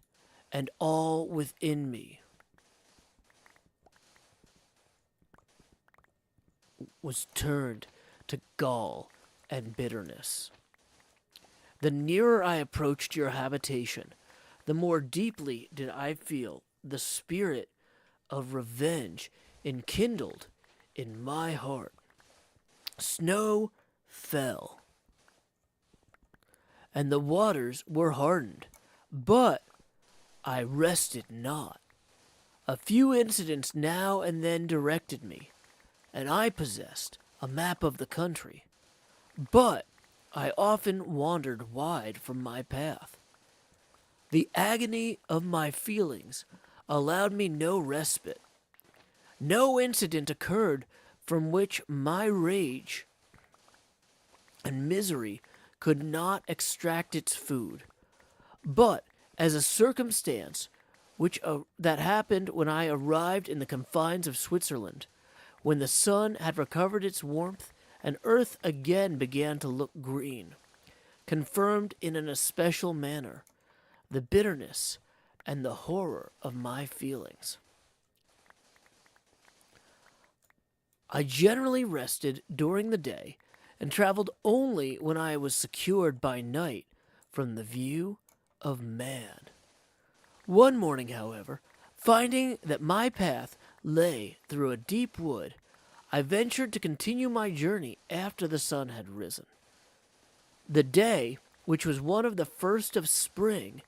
and all within me was turned to gall and bitterness. The nearer I approached your habitation, the more deeply did I feel the spirit of revenge enkindled in my heart. Snow fell, and the waters were hardened, but I rested not. A few incidents now and then directed me, and I possessed a map of the country. But I often wandered wide from my path. The agony of my feelings allowed me no respite. No incident occurred from which my rage and misery could not extract its food. But as a circumstance that happened when I arrived in the confines of Switzerland, when the sun had recovered its warmth and earth again began to look green, confirmed in an especial manner the bitterness and the horror of my feelings. I generally rested during the day and traveled only when I was secured by night from the view of man. One morning, however, finding that my path lay through a deep wood, I ventured to continue my journey after the sun had risen. The day, which was one of the first of spring,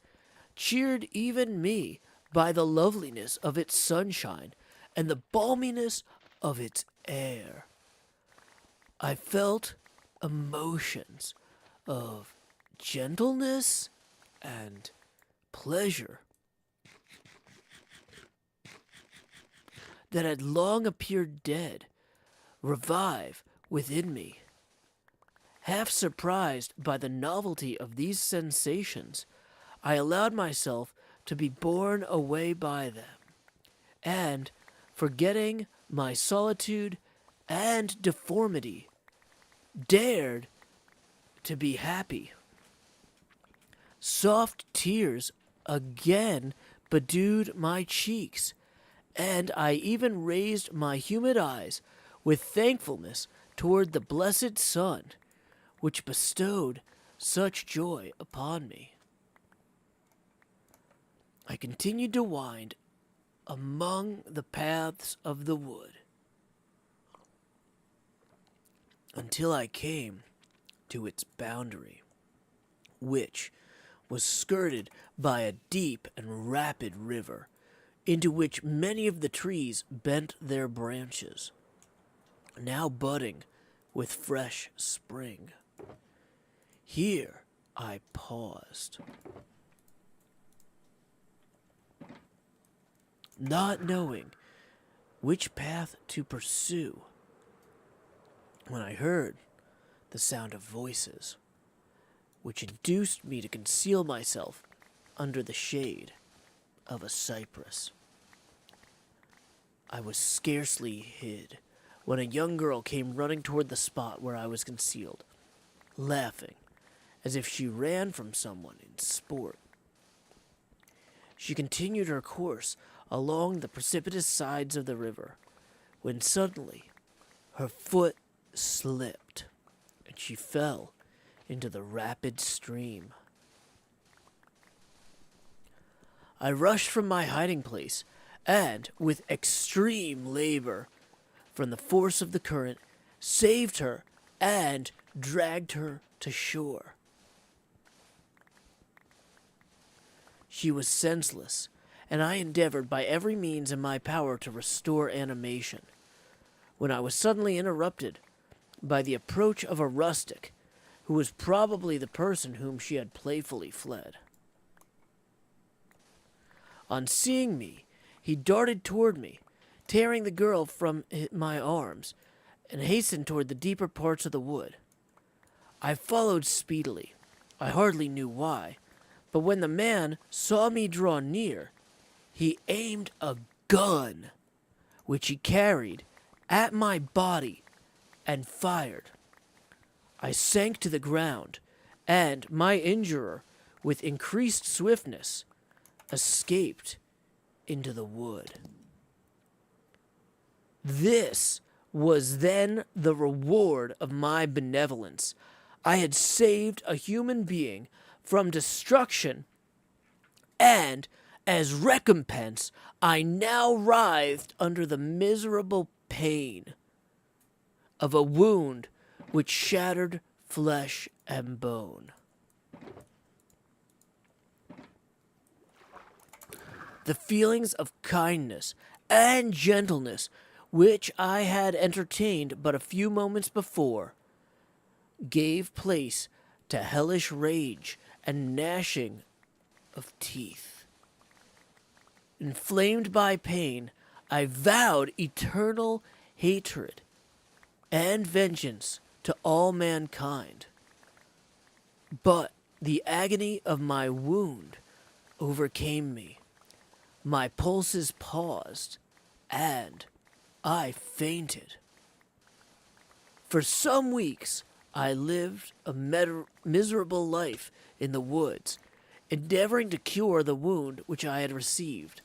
cheered even me by the loveliness of its sunshine and the balminess of its air. I felt emotions of gentleness and pleasure that had long appeared dead revive within me. Half surprised by the novelty of these sensations, I allowed myself to be borne away by them, and, forgetting my solitude and deformity, dared to be happy. Soft tears again bedewed my cheeks, and I even raised my humid eyes with thankfulness toward the blessed sun, which bestowed such joy upon me. I continued to wind among the paths of the wood until I came to its boundary, which was skirted by a deep and rapid river, into which many of the trees bent their branches, now budding with fresh spring. Here I paused, not knowing which path to pursue, when I heard the sound of voices, which induced me to conceal myself under the shade of a cypress. I was scarcely hid when a young girl came running toward the spot where I was concealed, laughing as if she ran from someone in sport. She continued her course along the precipitous sides of the river, when suddenly her foot slipped, and she fell into the rapid stream. I rushed from my hiding place, and, with extreme labor from the force of the current, saved her and dragged her to shore. She was senseless, and I endeavored by every means in my power to restore animation, when I was suddenly interrupted by the approach of a rustic, who was probably the person whom she had playfully fled. On seeing me, he darted toward me, tearing the girl from my arms, and hastened toward the deeper parts of the wood. I followed speedily. I hardly knew why, but when the man saw me draw near, he aimed a gun, which he carried, at my body and fired. I sank to the ground, and my injurer, with increased swiftness, escaped into the wood. This was then the reward of my benevolence. I had saved a human being from destruction, and as recompense, I now writhed under the miserable pain of a wound which shattered flesh and bone. The feelings of kindness and gentleness which I had entertained but a few moments before gave place to hellish rage and gnashing of teeth. Inflamed by pain, I vowed eternal hatred and vengeance to all mankind. But the agony of my wound overcame me. My pulses paused, and I fainted. For some weeks, I lived a miserable life in the woods, endeavoring to cure the wound which I had received.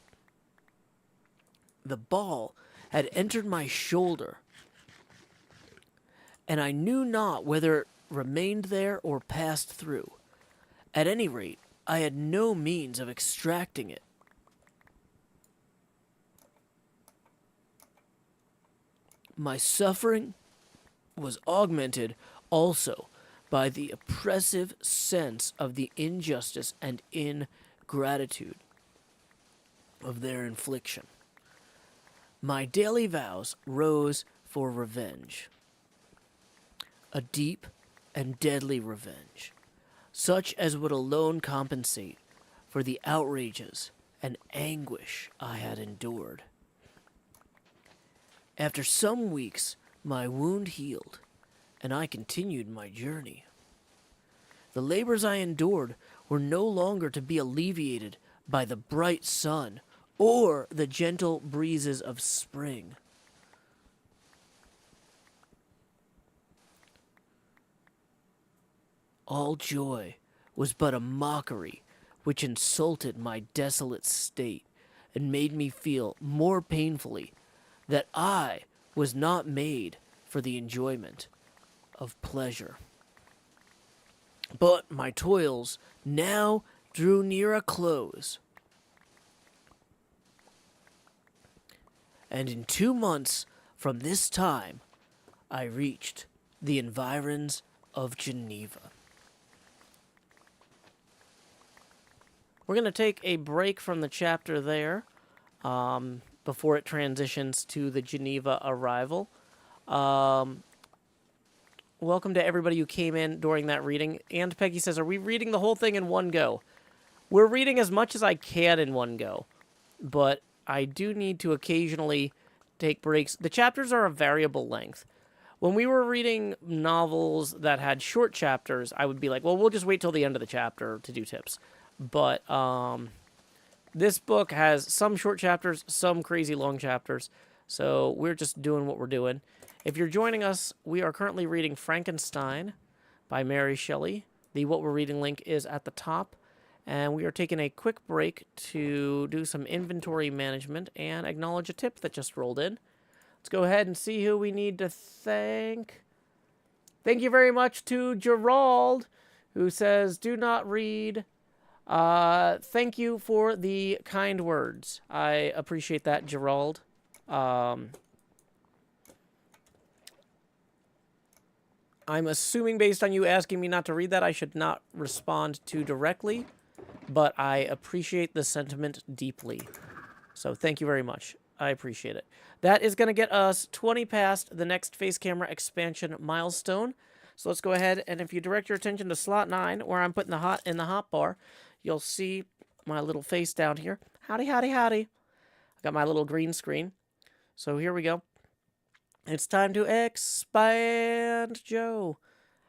The ball had entered my shoulder, and I knew not whether it remained there or passed through. At any rate, I had no means of extracting it. My suffering was augmented also by the oppressive sense of the injustice and ingratitude of their infliction. My daily vows rose for revenge, a deep and deadly revenge, such as would alone compensate for the outrages and anguish I had endured. After some weeks, my wound healed, and I continued my journey. The labors I endured were no longer to be alleviated by the bright sun or the gentle breezes of spring. All joy was but a mockery which insulted my desolate state and made me feel more painfully that I was not made for the enjoyment of pleasure. But my toils now drew near a close, and in 2 months from this time I reached the environs of Geneva. We're going to take a break from the chapter there before it transitions to the Geneva arrival. Welcome to everybody who came in during that reading. And Peggy says, are we reading the whole thing in one go? We're reading as much as I can in one go, but I do need to occasionally take breaks. The chapters are a variable length. When we were reading novels that had short chapters, I would be like, well, we'll just wait till the end of the chapter to do tips. But this book has some short chapters, some crazy long chapters, so we're just doing what we're doing. If you're joining us, we are currently reading Frankenstein by Mary Shelley. The What We're Reading link is at the top, and we are taking a quick break to do some inventory management and acknowledge a tip that just rolled in. Let's go ahead and see who we need to thank. Thank you very much to Gerald, who says, do not read. Thank you for the kind words. I appreciate that, Gerald. I'm assuming based on you asking me not to read that, I should not respond too directly, but I appreciate the sentiment deeply. So thank you very much. I appreciate it. That is going to get us 20 past the next face camera expansion milestone. So let's go ahead, and if you direct your attention to slot 9, where I'm putting the hot in the hotbar, you'll see my little face down here. Howdy, howdy, howdy. I got my little green screen. So here we go. It's time to expand, Joe.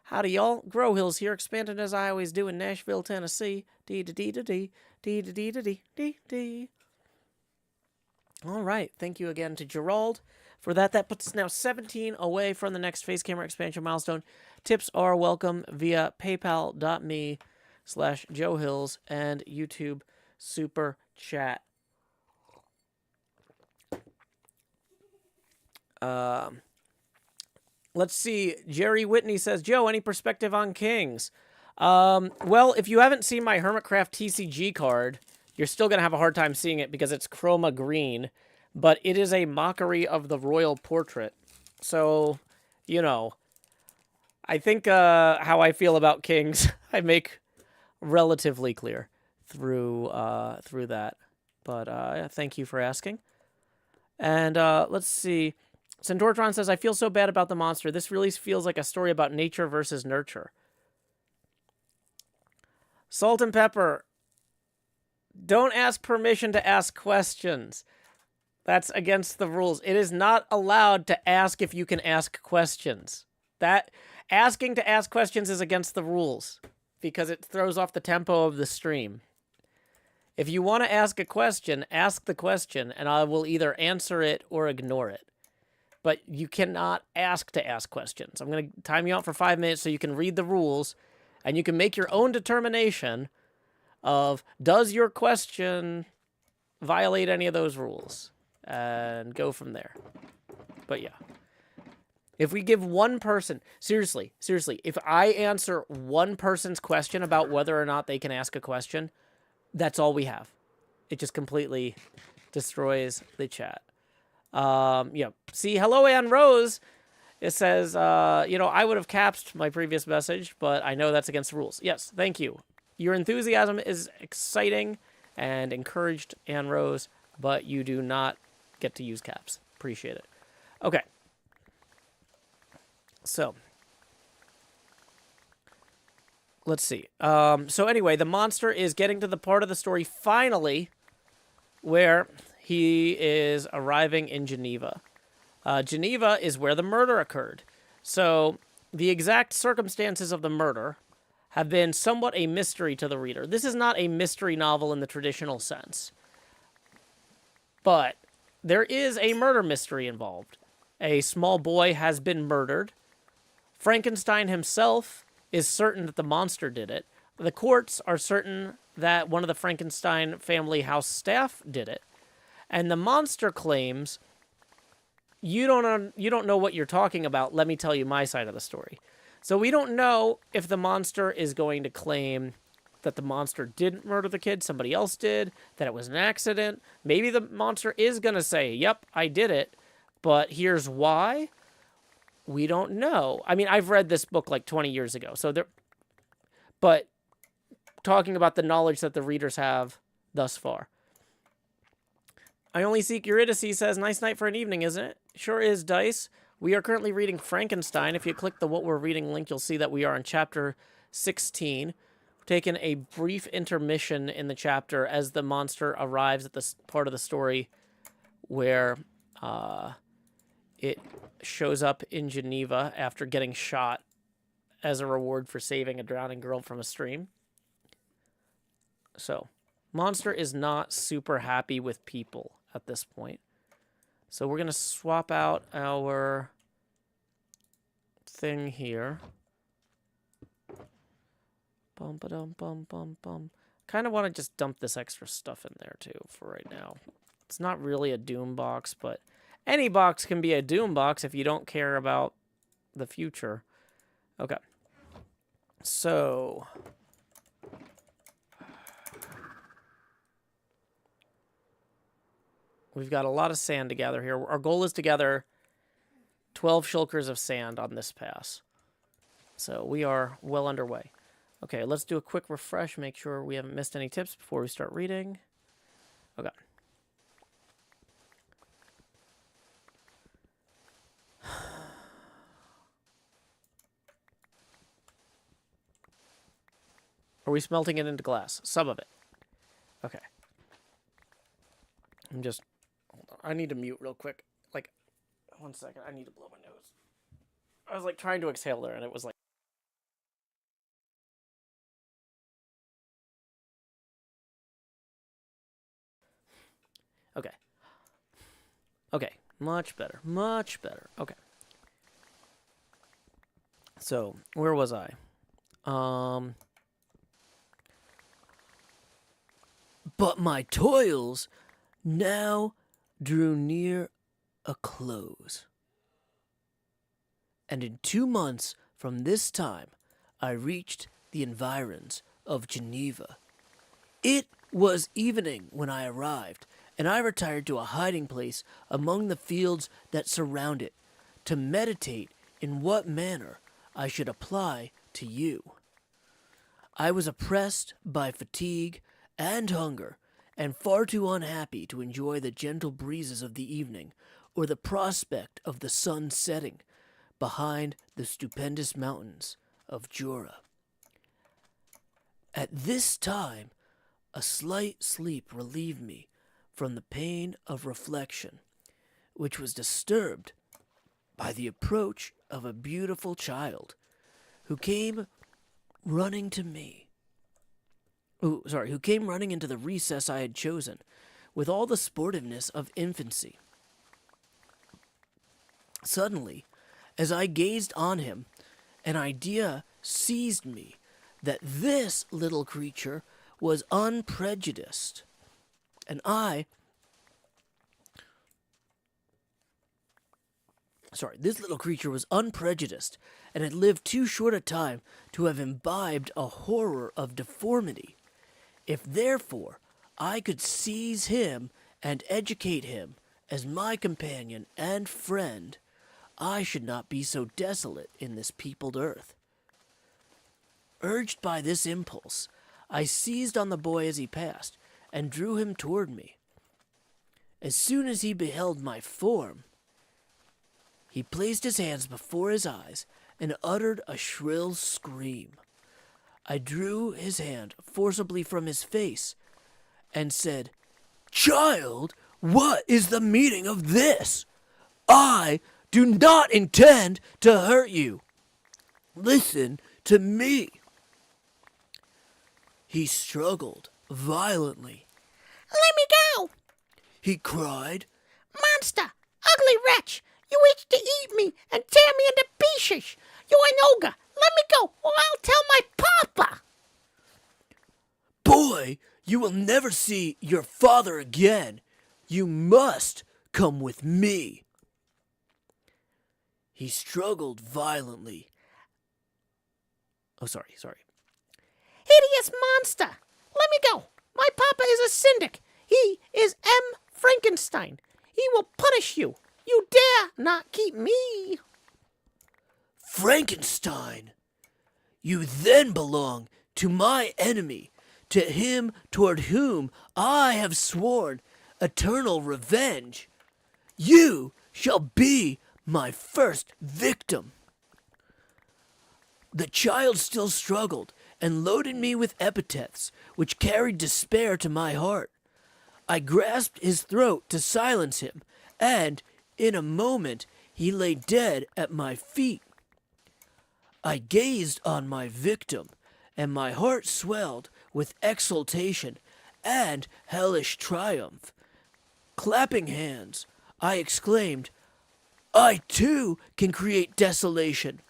Howdy, y'all. Grow Hills here, expanding as I always do in Nashville, Tennessee. Dee-da-dee-da-dee, dee-da-dee-da-dee, All right. Thank you again to Gerald for that. That puts us now 17 away from the next face camera expansion milestone. Tips are welcome via paypal.me/Joe Hills and YouTube Super Chat. Let's see. Jerry Whitney says, Joe, any perspective on Kings? Well, if you haven't seen my HermitCraft TCG card, you're still going to have a hard time seeing it because it's chroma green, but it is a mockery of the royal portrait. So, you know, I think how I feel about Kings, I make relatively clear through that. But thank you for asking. And let's see. Centortron says, I feel so bad about the monster. This really feels like a story about nature versus nurture. Salt and Pepper, don't ask permission to ask questions. That's against the rules. It is not allowed to ask if you can ask questions. That asking to ask questions is against the rules because it throws off the tempo of the stream. If you want to ask a question, ask the question, and I will either answer it or ignore it. But you cannot ask to ask questions. I'm going to time you out for 5 minutes so you can read the rules, and you can make your own determination of, does your question violate any of those rules? And go from there. But yeah. If we give one person, seriously, if I answer one person's question about whether or not they can ask a question, that's all we have. It just completely destroys the chat. Yeah. See, hello, Ann Rose. It says, I would have capsed my previous message, but I know that's against the rules. Yes, thank you. Your enthusiasm is exciting and encouraged, Ann Rose, but you do not get to use caps. Appreciate it. Okay. So, let's see. So anyway, the monster is getting to the part of the story finally where he is arriving in Geneva. Geneva is where the murder occurred. So the exact circumstances of the murder have been somewhat a mystery to the reader. This is not a mystery novel in the traditional sense. But there is a murder mystery involved. A small boy has been murdered. Frankenstein himself is certain that the monster did it. The courts are certain that one of the Frankenstein family house staff did it. And the monster claims, you don't know what you're talking about. Let me tell you my side of the story. So we don't know if the monster is going to claim that the monster didn't murder the kid, somebody else did, that it was an accident. Maybe the monster is going to say, yep, I did it, but here's why. We don't know. I mean, I've read this book like 20 years ago, but talking about the knowledge that the readers have thus far. I Only Seek Eurydice says, nice night for an evening, isn't it? Sure is, Dice. We are currently reading Frankenstein. If you click the What We're Reading link, you'll see that we are in chapter 16. We're taking a brief intermission in the chapter as the monster arrives at this part of the story where it shows up in Geneva after getting shot as a reward for saving a drowning girl from a stream. So, monster is not super happy with people at this point. So we're going to swap out our thing here. Bum ba dum bum bum bum. Kind of want to just dump this extra stuff in there too for right now. It's not really a Doom box, but any box can be a Doom box if you don't care about the future. Okay. So we've got a lot of sand to gather here. Our goal is to gather 12 shulkers of sand on this pass. So we are well underway. Okay, let's do a quick refresh, make sure we haven't missed any tips before we start reading. Okay. Are we smelting it into glass? Some of it. Okay. I'm just... Hold on. I need to mute real quick. Like, 1 second. I need to blow my nose. I was, like, trying to exhale there, and it was, like... Okay. Okay. Much better. Much better. Okay. So, where was I? But my toils now drew near a close. And in 2 months from this time, I reached the environs of Geneva. It was evening when I arrived, and I retired to a hiding place among the fields that surround it, to meditate in what manner I should apply to you. I was oppressed by fatigue and hunger, and far too unhappy to enjoy the gentle breezes of the evening or the prospect of the sun setting behind the stupendous mountains of Jura. At this time, a slight sleep relieved me from the pain of reflection, which was disturbed by the approach of a beautiful child who came running to me. Who came running into the recess I had chosen with all the sportiveness of infancy. Suddenly, as I gazed on him, an idea seized me that this little creature was unprejudiced, and this little creature was unprejudiced and had lived too short a time to have imbibed a horror of deformity. If therefore I could seize him and educate him as my companion and friend, I should not be so desolate in this peopled earth. Urged by this impulse, I seized on the boy as he passed and drew him toward me. As soon as he beheld my form, he placed his hands before his eyes and uttered a shrill scream. I drew his hand forcibly from his face and said, "Child, what is the meaning of this? I do not intend to hurt you. Listen to me." He struggled violently. "Let me go!" He cried. "Monster! Ugly wretch! You itch to eat me and tear me into pieces! You're an ogre! Let me go, or I'll tell my papa!" "Boy, you will never see your father again. You must come with me." He struggled violently. Sorry. "Hideous monster! Let me go! My papa is a syndic. He is Frankenstein. He will punish you. You dare not keep me." "Frankenstein? You then belong to my enemy, to him toward whom I have sworn eternal revenge. You shall be my first victim." The child still struggled and loaded me with epithets which carried despair to my heart. I grasped his throat to silence him, and in a moment he lay dead at my feet. I gazed on my victim, and my heart swelled with exultation and hellish triumph. Clapping hands, I exclaimed, "I too can create desolation.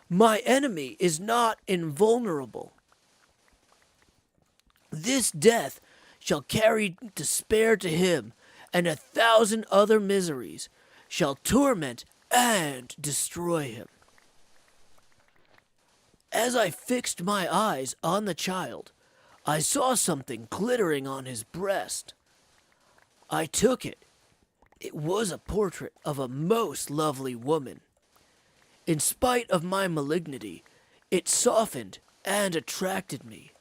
My enemy is not invulnerable. This death shall carry despair to him, and 1,000 other miseries shall torment and destroy him." As I fixed my eyes on the child, I saw something glittering on his breast. I took it. It was a portrait of a most lovely woman. In spite of my malignity, it softened and attracted me.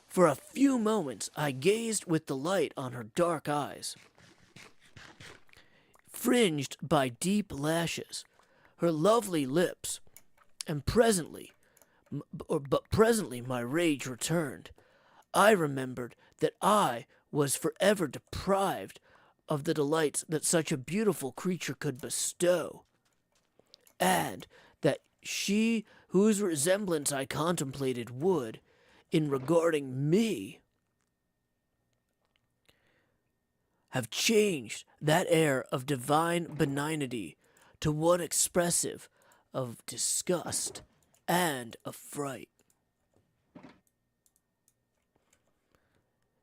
For a few moments I gazed with delight on her dark eyes, fringed by deep lashes, her lovely lips, and presently my rage returned. I remembered that I was forever deprived of the delights that such a beautiful creature could bestow, and that she whose resemblance I contemplated would, in regarding me, have changed that air of divine benignity to one expressive of disgust and affright.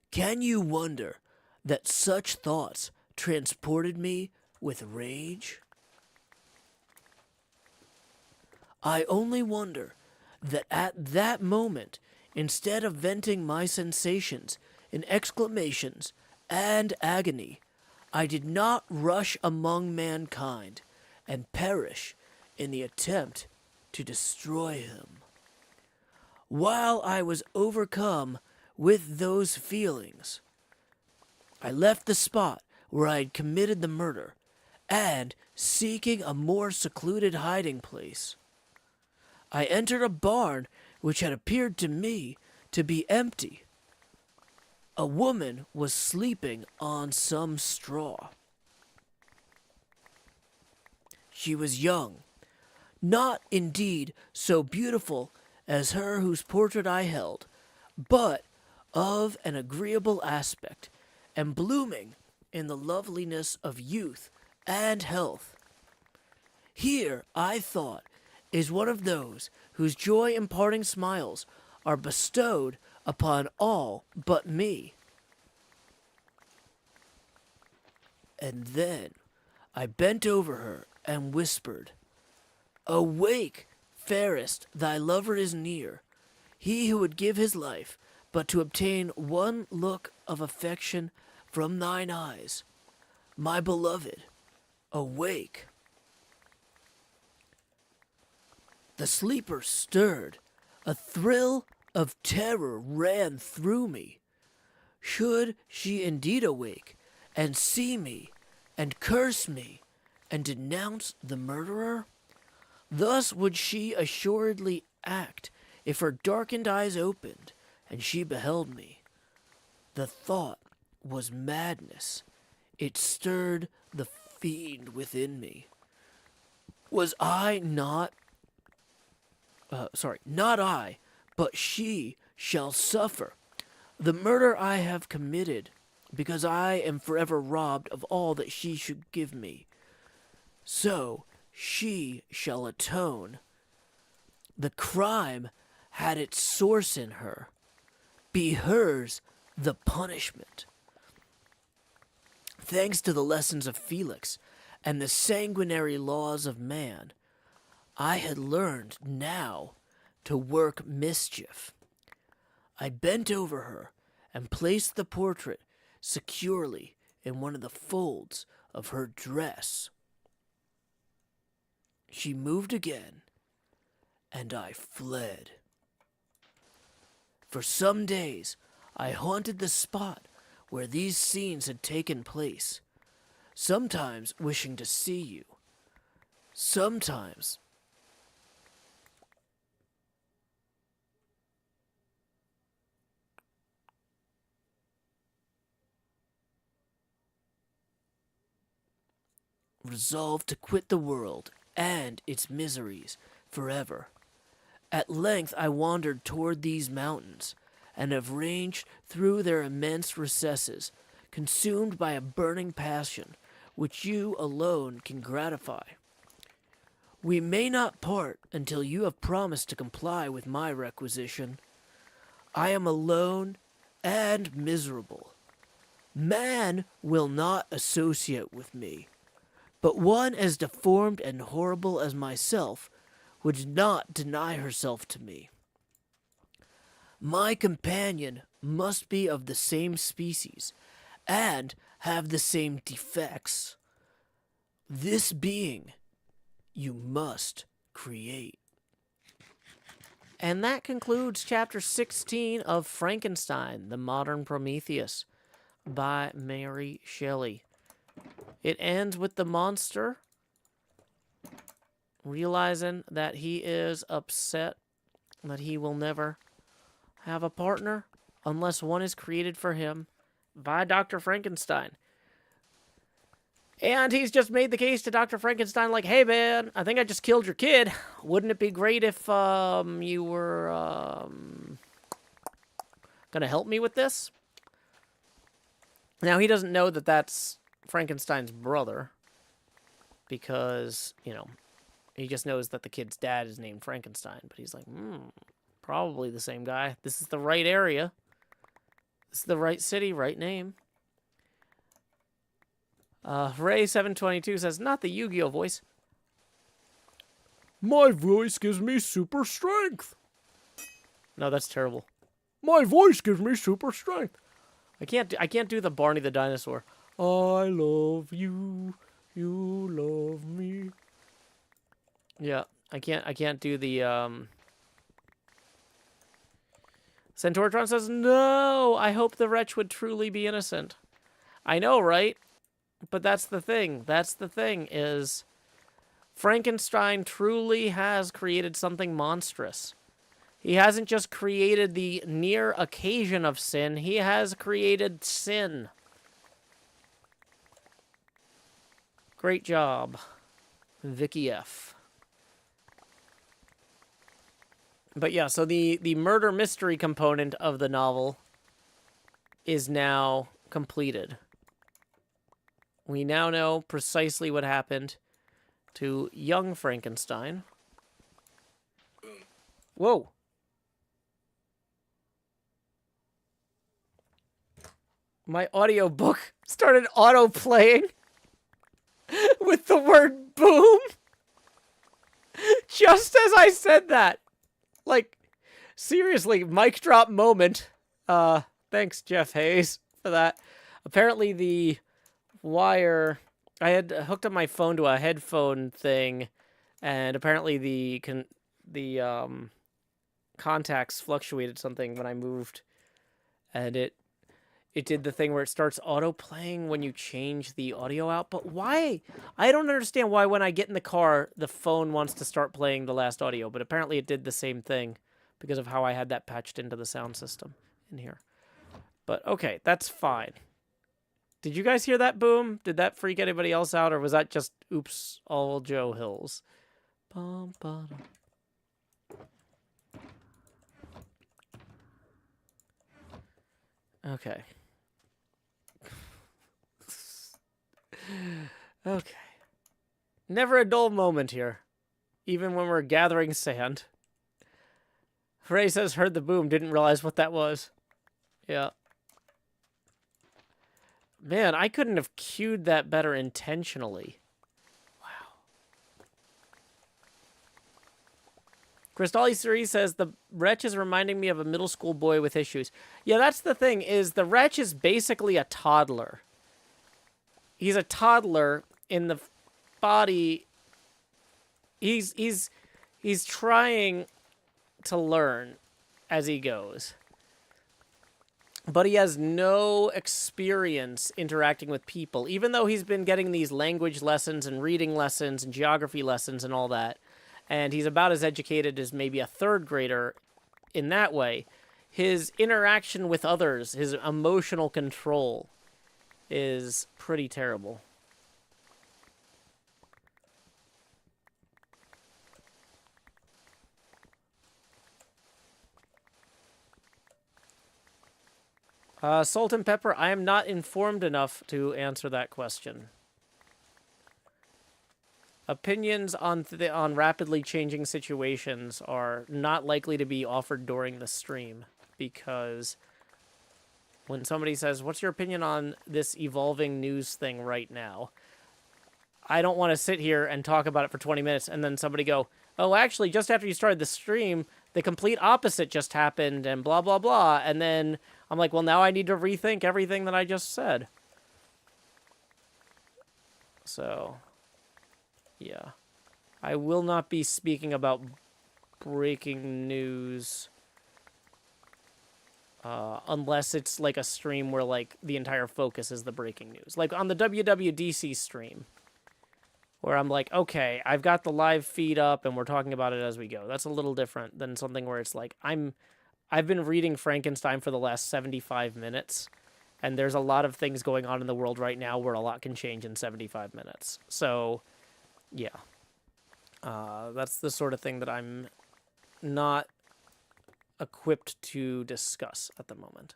Can you wonder that such thoughts transported me with rage? I only wonder that at that moment, instead of venting my sensations in exclamations and agony, I did not rush among mankind and perish in the attempt to destroy him. While I was overcome with those feelings, I left the spot where I had committed the murder, and, seeking a more secluded hiding place, I entered a barn which had appeared to me to be empty. A woman was sleeping on some straw. She was young, not indeed so beautiful as her whose portrait I held, but of an agreeable aspect, and blooming in the loveliness of youth and health. Here, I thought, is one of those whose joy-imparting smiles are bestowed upon all but me. And then I bent over her and whispered, "Awake, fairest, thy lover is near, he who would give his life but to obtain one look of affection from thine eyes. My beloved, awake." The sleeper stirred. A thrill of terror ran through me. Should she indeed awake and see me and curse me and denounce the murderer? Thus would she assuredly act if her darkened eyes opened and she beheld me. The thought was madness. It stirred the fiend within me. Was I not not I, but she shall suffer the murder I have committed, because I am forever robbed of all that she should give me. So she shall atone. The crime had its source in her. Be hers the punishment. Thanks to the lessons of Felix and the sanguinary laws of man, I had learned now to work mischief. I bent over her and placed the portrait securely in one of the folds of her dress. She moved again, and I fled. For some days, I haunted the spot where these scenes had taken place, sometimes wishing to see you, sometimes resolved to quit the world and its miseries forever. At length I wandered toward these mountains, and have ranged through their immense recesses, consumed by a burning passion which you alone can gratify. We may not part until you have promised to comply with my requisition. I am alone and miserable. Man will not associate with me, but one as deformed and horrible as myself would not deny herself to me. My companion must be of the same species, and have the same defects. This being you must create. And that concludes chapter 16 of Frankenstein, the Modern Prometheus, by Mary Shelley. It ends with the monster realizing that he is upset that he will never have a partner unless one is created for him by Dr. Frankenstein. And he's just made the case to Dr. Frankenstein like, "Hey, man, I think I just killed your kid. Wouldn't it be great if you were going to help me with this?" Now, he doesn't know that that's Frankenstein's brother because, he just knows that the kid's dad is named Frankenstein. But he's like, probably the same guy. This is the right area. This is the right city, right name. Ray722 says, "Not the Yu-Gi-Oh voice." My voice gives me super strength. No, that's terrible. My voice gives me super strength. I can't do the Barney the dinosaur. I love you, you love me. Yeah, I can't do the Centauratron says, "No, I hope the wretch would truly be innocent." I know, right? But that's the thing. That's the thing is Frankenstein truly has created something monstrous. He hasn't just created the near occasion of sin, he has created sin. Great job, Vicky F. But yeah, so the murder mystery component of the novel is now completed. We now know precisely what happened to young Frankenstein. Whoa. My audiobook started auto-playing with the word boom. Just as I said that. Like, seriously, mic drop moment. Thanks, Jeff Hayes, for that. Apparently the wire... I had hooked up my phone to a headphone thing, and apparently the contacts fluctuated something when I moved, and it did the thing where it starts auto-playing when you change the audio out. But why? I don't understand why when I get in the car, the phone wants to start playing the last audio, but apparently it did the same thing because of how I had that patched into the sound system in here. But okay, that's fine. Did you guys hear that boom? Did that freak anybody else out, or was that just, oops, all Joe Hills? Bum, ba, okay. Okay. Never a dull moment here, even when we're gathering sand. Ray says, heard the boom, didn't realize what that was. Yeah. Man, I couldn't have cued that better intentionally. Wow. Crystalli3 says, the wretch is reminding me of a middle school boy with issues. Yeah, that's the thing, is the wretch is basically a toddler. He's a toddler in the body. He's trying to learn as he goes. But he has no experience interacting with people, even though he's been getting these language lessons and reading lessons and geography lessons and all that. And he's about as educated as maybe a third grader in that way. His interaction with others, his emotional control, is pretty terrible. Salt and Pepper, I am not informed enough to answer that question. Opinions on rapidly changing situations are not likely to be offered during the stream, because when somebody says, what's your opinion on this evolving news thing right now? I don't want to sit here and talk about it for 20 minutes and then somebody go, oh, actually, just after you started the stream, the complete opposite just happened and blah, blah, blah. And then I'm like, well, now I need to rethink everything that I just said. So, yeah. I will not be speaking about breaking news unless it's like a stream where like the entire focus is the breaking news. Like on the WWDC stream, where I'm like, okay, I've got the live feed up and we're talking about it as we go. That's a little different than something where it's like, I've been reading Frankenstein for the last 75 minutes, and there's a lot of things going on in the world right now where a lot can change in 75 minutes. So, yeah. That's the sort of thing that I'm not equipped to discuss at the moment.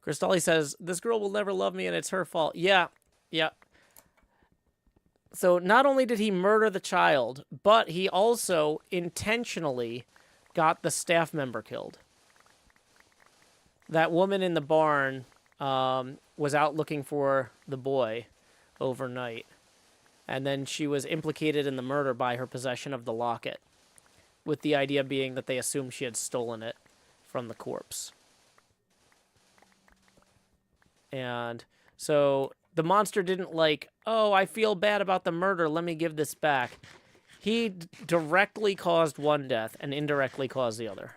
Cristalli says, this girl will never love me and it's her fault. Yeah, yeah. So not only did he murder the child, but he also intentionally got the staff member killed. That woman in the barn was out looking for the boy overnight. And then she was implicated in the murder by her possession of the locket, with the idea being that they assumed she had stolen it from the corpse. And so the monster didn't like, oh, I feel bad about the murder, let me give this back. He directly caused one death and indirectly caused the other.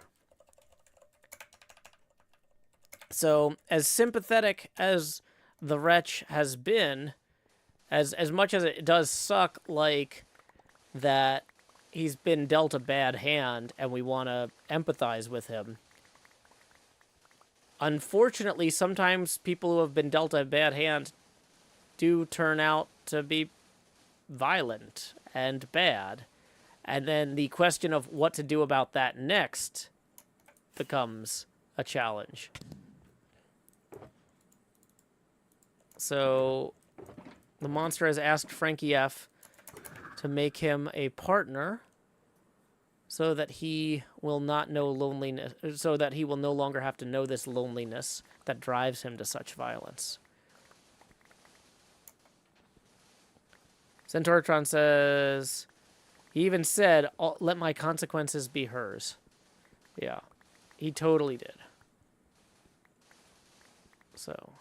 So, as sympathetic as the wretch has been, as much as it does suck, like, that he's been dealt a bad hand and we want to empathize with him, unfortunately, sometimes people who have been dealt a bad hand do turn out to be violent and bad. And then the question of what to do about that next becomes a challenge. So the monster has asked Frankie F to make him a partner so that he will not know loneliness, so that he will no longer have to know this loneliness that drives him to such violence. Centauratron says, he even said, let my consequences be hers. Yeah, he totally did. So.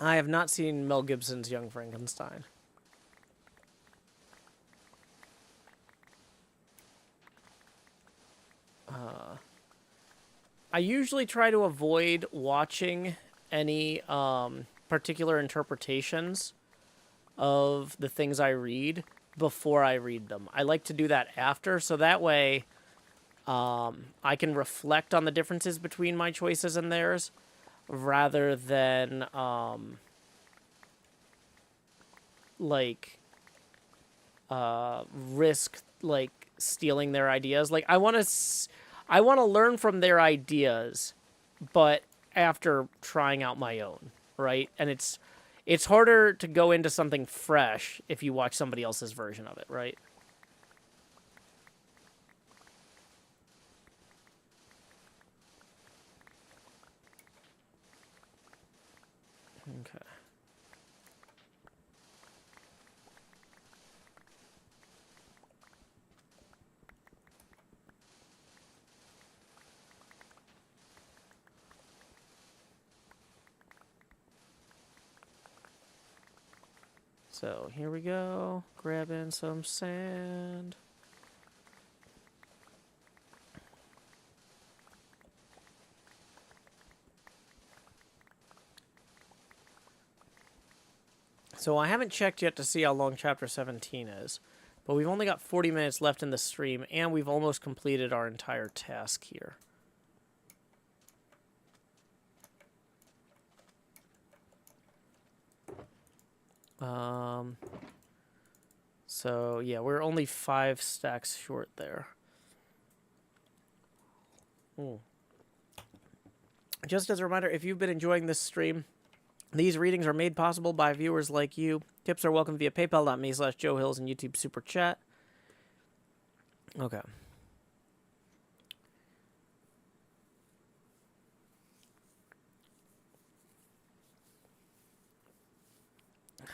I have not seen Mel Gibson's Young Frankenstein. I usually try to avoid watching any particular interpretations of the things I read before I read them. I like to do that after, so that way I can reflect on the differences between my choices and theirs, rather than risk like stealing their ideas. Like I want to learn from their ideas, but after trying out my own, right? And it's harder to go into something fresh if you watch somebody else's version of it, right? Okay. So here we go, grabbing some sand. So I haven't checked yet to see how long Chapter 17 is, but we've only got 40 minutes left in the stream, and we've almost completed our entire task here. So yeah, we're only 5 stacks short there. Ooh. Just as a reminder, if you've been enjoying this stream, these readings are made possible by viewers like you. Tips are welcome via paypal.me/JoeHills and YouTube Super Chat. Okay.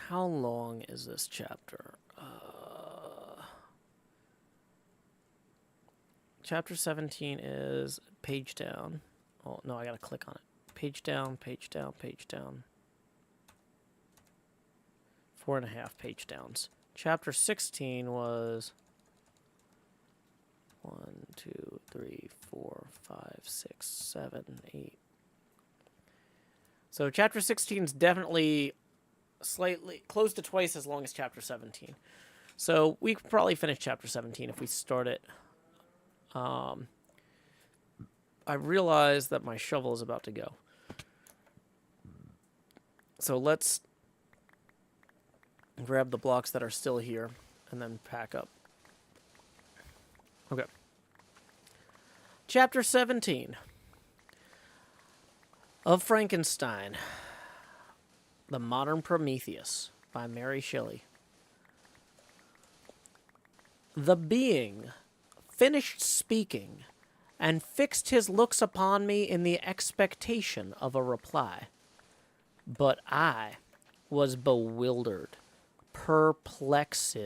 How long is this chapter? Chapter 17 is page down. Oh, no, I gotta click on it. Page down, page down, page down. 4.5 page downs. Chapter 16 was 1, 2, 3, 4, 5, 6, 7, 8. So chapter 16 is definitely slightly close to twice as long as chapter 17. So we could probably finish chapter 17 if we start it. I realize that my shovel is about to go. So let's grab the blocks that are still here and then pack up. Okay. Chapter 17 of Frankenstein, The Modern Prometheus by Mary Shelley. The being finished speaking and fixed his looks upon me in the expectation of a reply. But I was bewildered, perplexed,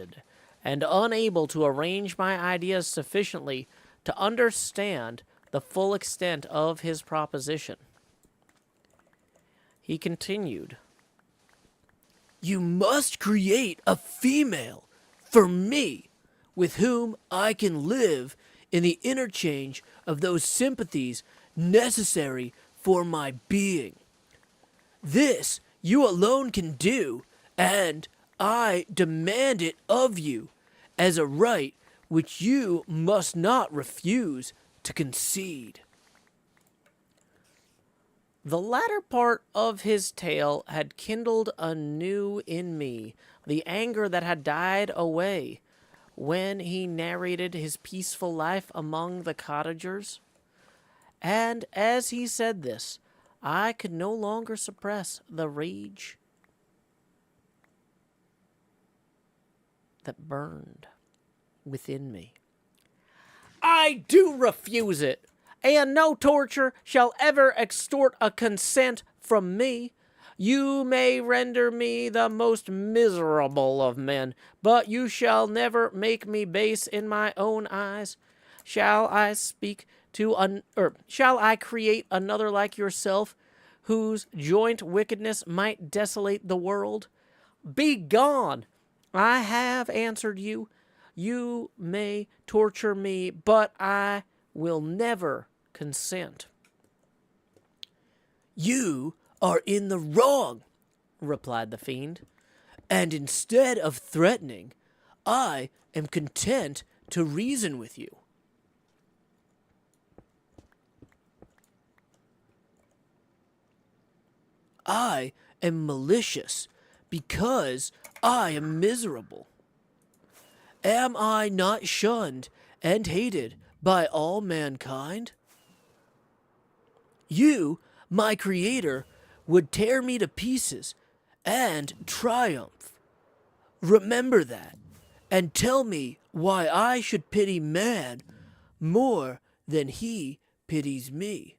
and unable to arrange my ideas sufficiently to understand the full extent of his proposition. He continued, You must create a female for me with whom I can live in the interchange of those sympathies necessary for my being. This you alone can do, and I demand it of you as a right which you must not refuse to concede. The latter part of his tale had kindled anew in me the anger that had died away when he narrated his peaceful life among the cottagers. And as he said this, I could no longer suppress the rage that burned within me. I do refuse it, and no torture shall ever extort a consent from me. You may render me the most miserable of men, but you shall never make me base in my own eyes. Shall I create another like yourself, whose joint wickedness might desolate the world? Begone! I have answered you. You may torture me, but I will never consent. You are in the wrong, replied the fiend, and instead of threatening, I am content to reason with you. I am malicious because I am miserable. Am I not shunned and hated by all mankind? You, my creator, would tear me to pieces and triumph. Remember that, and tell me why I should pity man more than he pities me.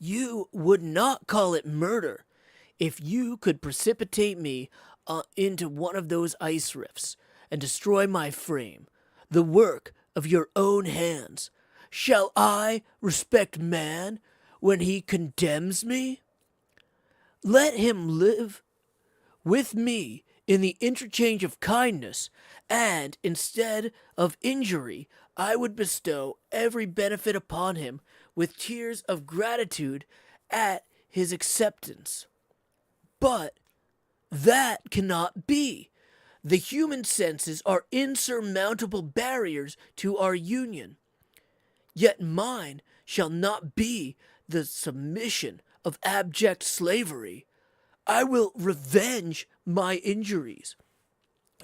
You would not call it murder if you could precipitate me into one of those ice rifts and destroy my frame, the work of your own hands. Shall I respect man when he condemns me? Let him live with me in the interchange of kindness, and instead of injury, I would bestow every benefit upon him with tears of gratitude at his acceptance. But that cannot be. The human senses are insurmountable barriers to our union. Yet mine shall not be the submission of abject slavery. I will revenge my injuries.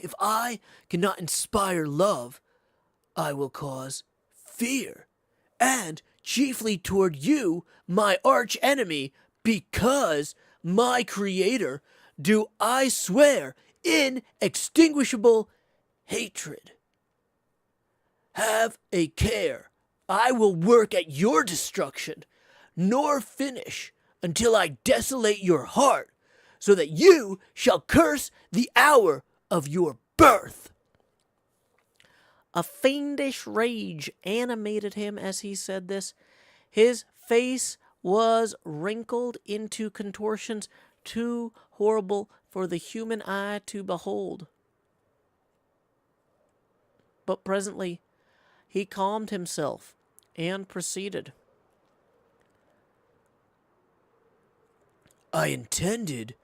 If I cannot inspire love, I will cause fear, and chiefly toward you, my arch enemy, because my creator, do I swear inextinguishable hatred. Have a care. I will work at your destruction, nor finish until I desolate your heart, so that you shall curse the hour of your birth. A fiendish rage animated him as he said this. His face was wrinkled into contortions too horrible for the human eye to behold. But presently he calmed himself and proceeded. I intended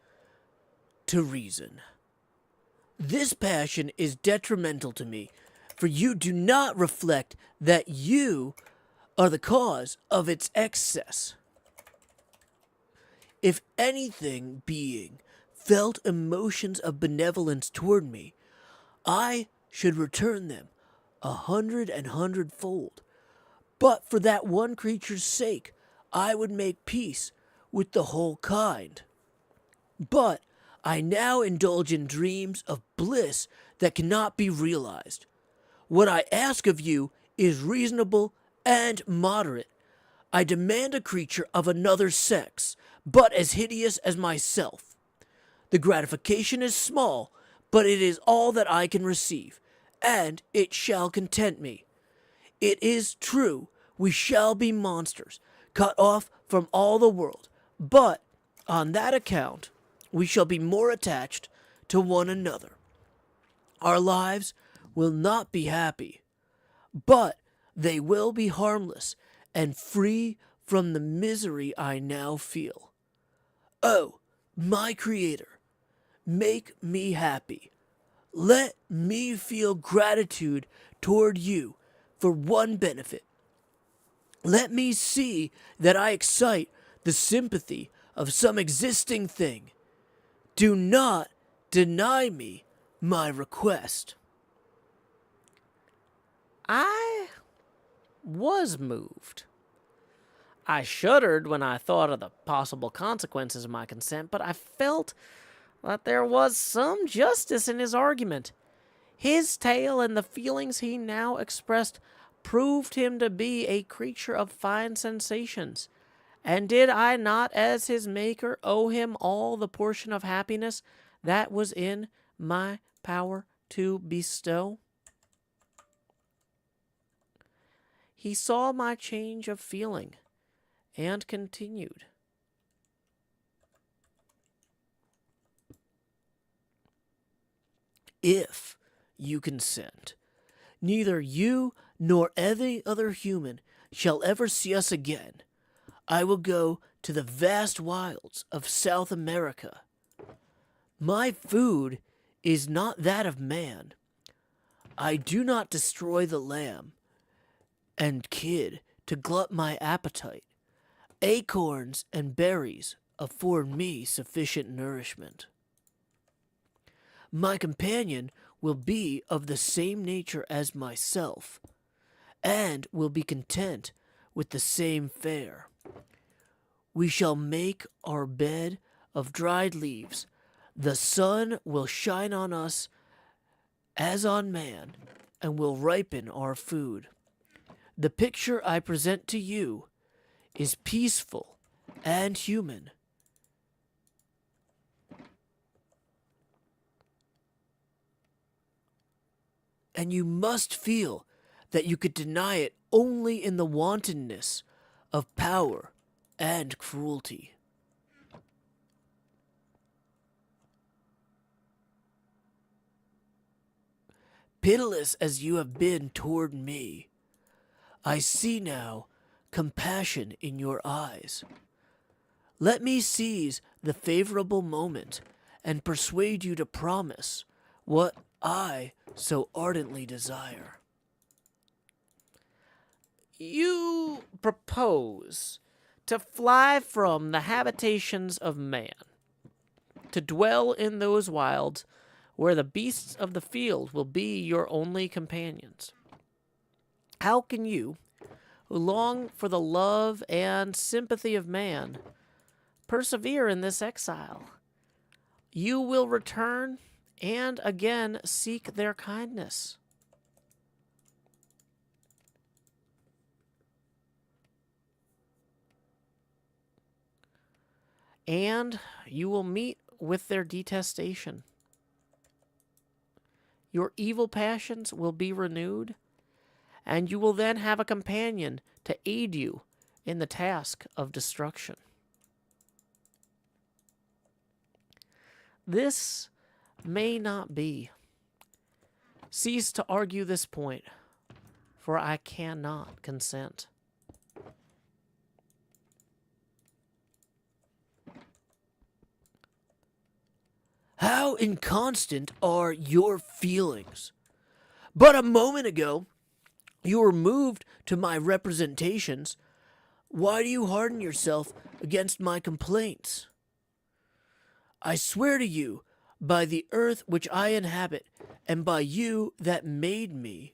to reason. This passion is detrimental to me, for you do not reflect that you are the cause of its excess. If anything being felt emotions of benevolence toward me, I should return them 100 But for that one creature's sake, I would make peace with the whole kind. But I now indulge in dreams of bliss that cannot be realized. What I ask of you is reasonable and moderate. I demand a creature of another sex, but as hideous as myself. The gratification is small, but it is all that I can receive, and it shall content me. It is true, we shall be monsters, cut off from all the world, but on that account we shall be more attached to one another. Our lives will not be happy, but they will be harmless and free from the misery I now feel. Oh, my Creator, make me happy. Let me feel gratitude toward you for one benefit. Let me see that I excite the sympathy of some existing thing. Do not deny me my request. I was moved. I shuddered when I thought of the possible consequences of my consent, but I felt that there was some justice in his argument. His tale and the feelings he now expressed proved him to be a creature of fine sensations. And did I not, as his maker, owe him all the portion of happiness that was in my power to bestow? He saw my change of feeling and continued. If you consent, neither you nor any other human shall ever see us again. I will go to the vast wilds of South America. My food is not that of man. I do not destroy the lamb and kid to glut my appetite. Acorns and berries afford me sufficient nourishment. My companion will be of the same nature as myself, and will be content with the same fare. We shall make our bed of dried leaves. The sun will shine on us as on man, and will ripen our food. The picture I present to you is peaceful and human. And you must feel that you could deny it only in the wantonness of power and cruelty. Pitiless as you have been toward me, I see now compassion in your eyes. Let me seize the favorable moment and persuade you to promise what I so ardently desire. You propose to fly from the habitations of man, to dwell in those wilds where the beasts of the field will be your only companions. How can you, who long for the love and sympathy of man, persevere in this exile? You will return and again seek their kindness. And you will meet with their detestation. Your evil passions will be renewed, and you will then have a companion to aid you in the task of destruction. This may not be. Cease to argue this point, for I cannot consent. How inconstant are your feelings? But a moment ago, you were moved to my representations. Why do you harden yourself against my complaints? I swear to you, by the earth which I inhabit, and by you that made me,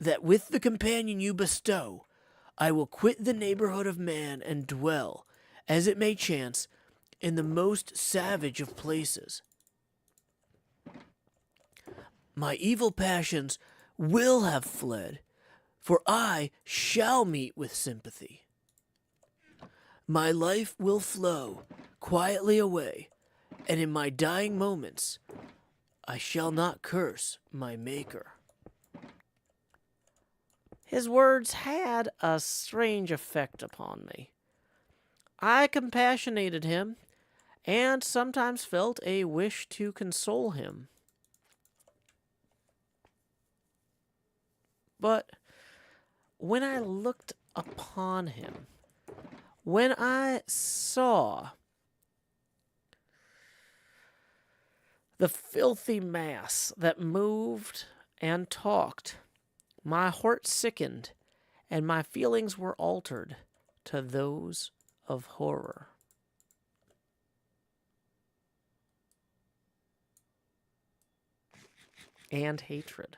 that with the companion you bestow, I will quit the neighborhood of man and dwell, as it may chance, in the most savage of places. My evil passions will have fled, for I shall meet with sympathy. My life will flow quietly away, and in my dying moments, I shall not curse my Maker. His words had a strange effect upon me. I compassionated him, and sometimes felt a wish to console him. But when I looked upon him, when I saw the filthy mass that moved and talked, my heart sickened, and my feelings were altered to those of horror. And hatred.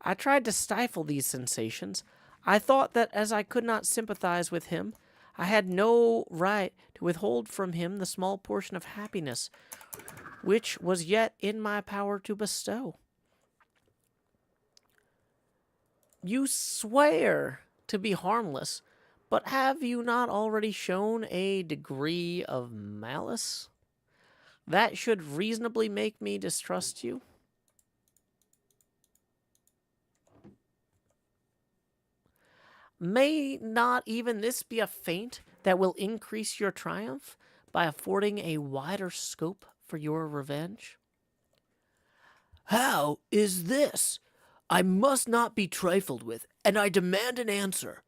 I tried to stifle these sensations. I thought that as I could not sympathize with him, I had no right to withhold from him the small portion of happiness which was yet in my power to bestow. You swear to be harmless, but have you not already shown a degree of malice that should reasonably make me distrust you? May not even this be a feint that will increase your triumph by affording a wider scope for your revenge? How is this? I must not be trifled with, and I demand an answer.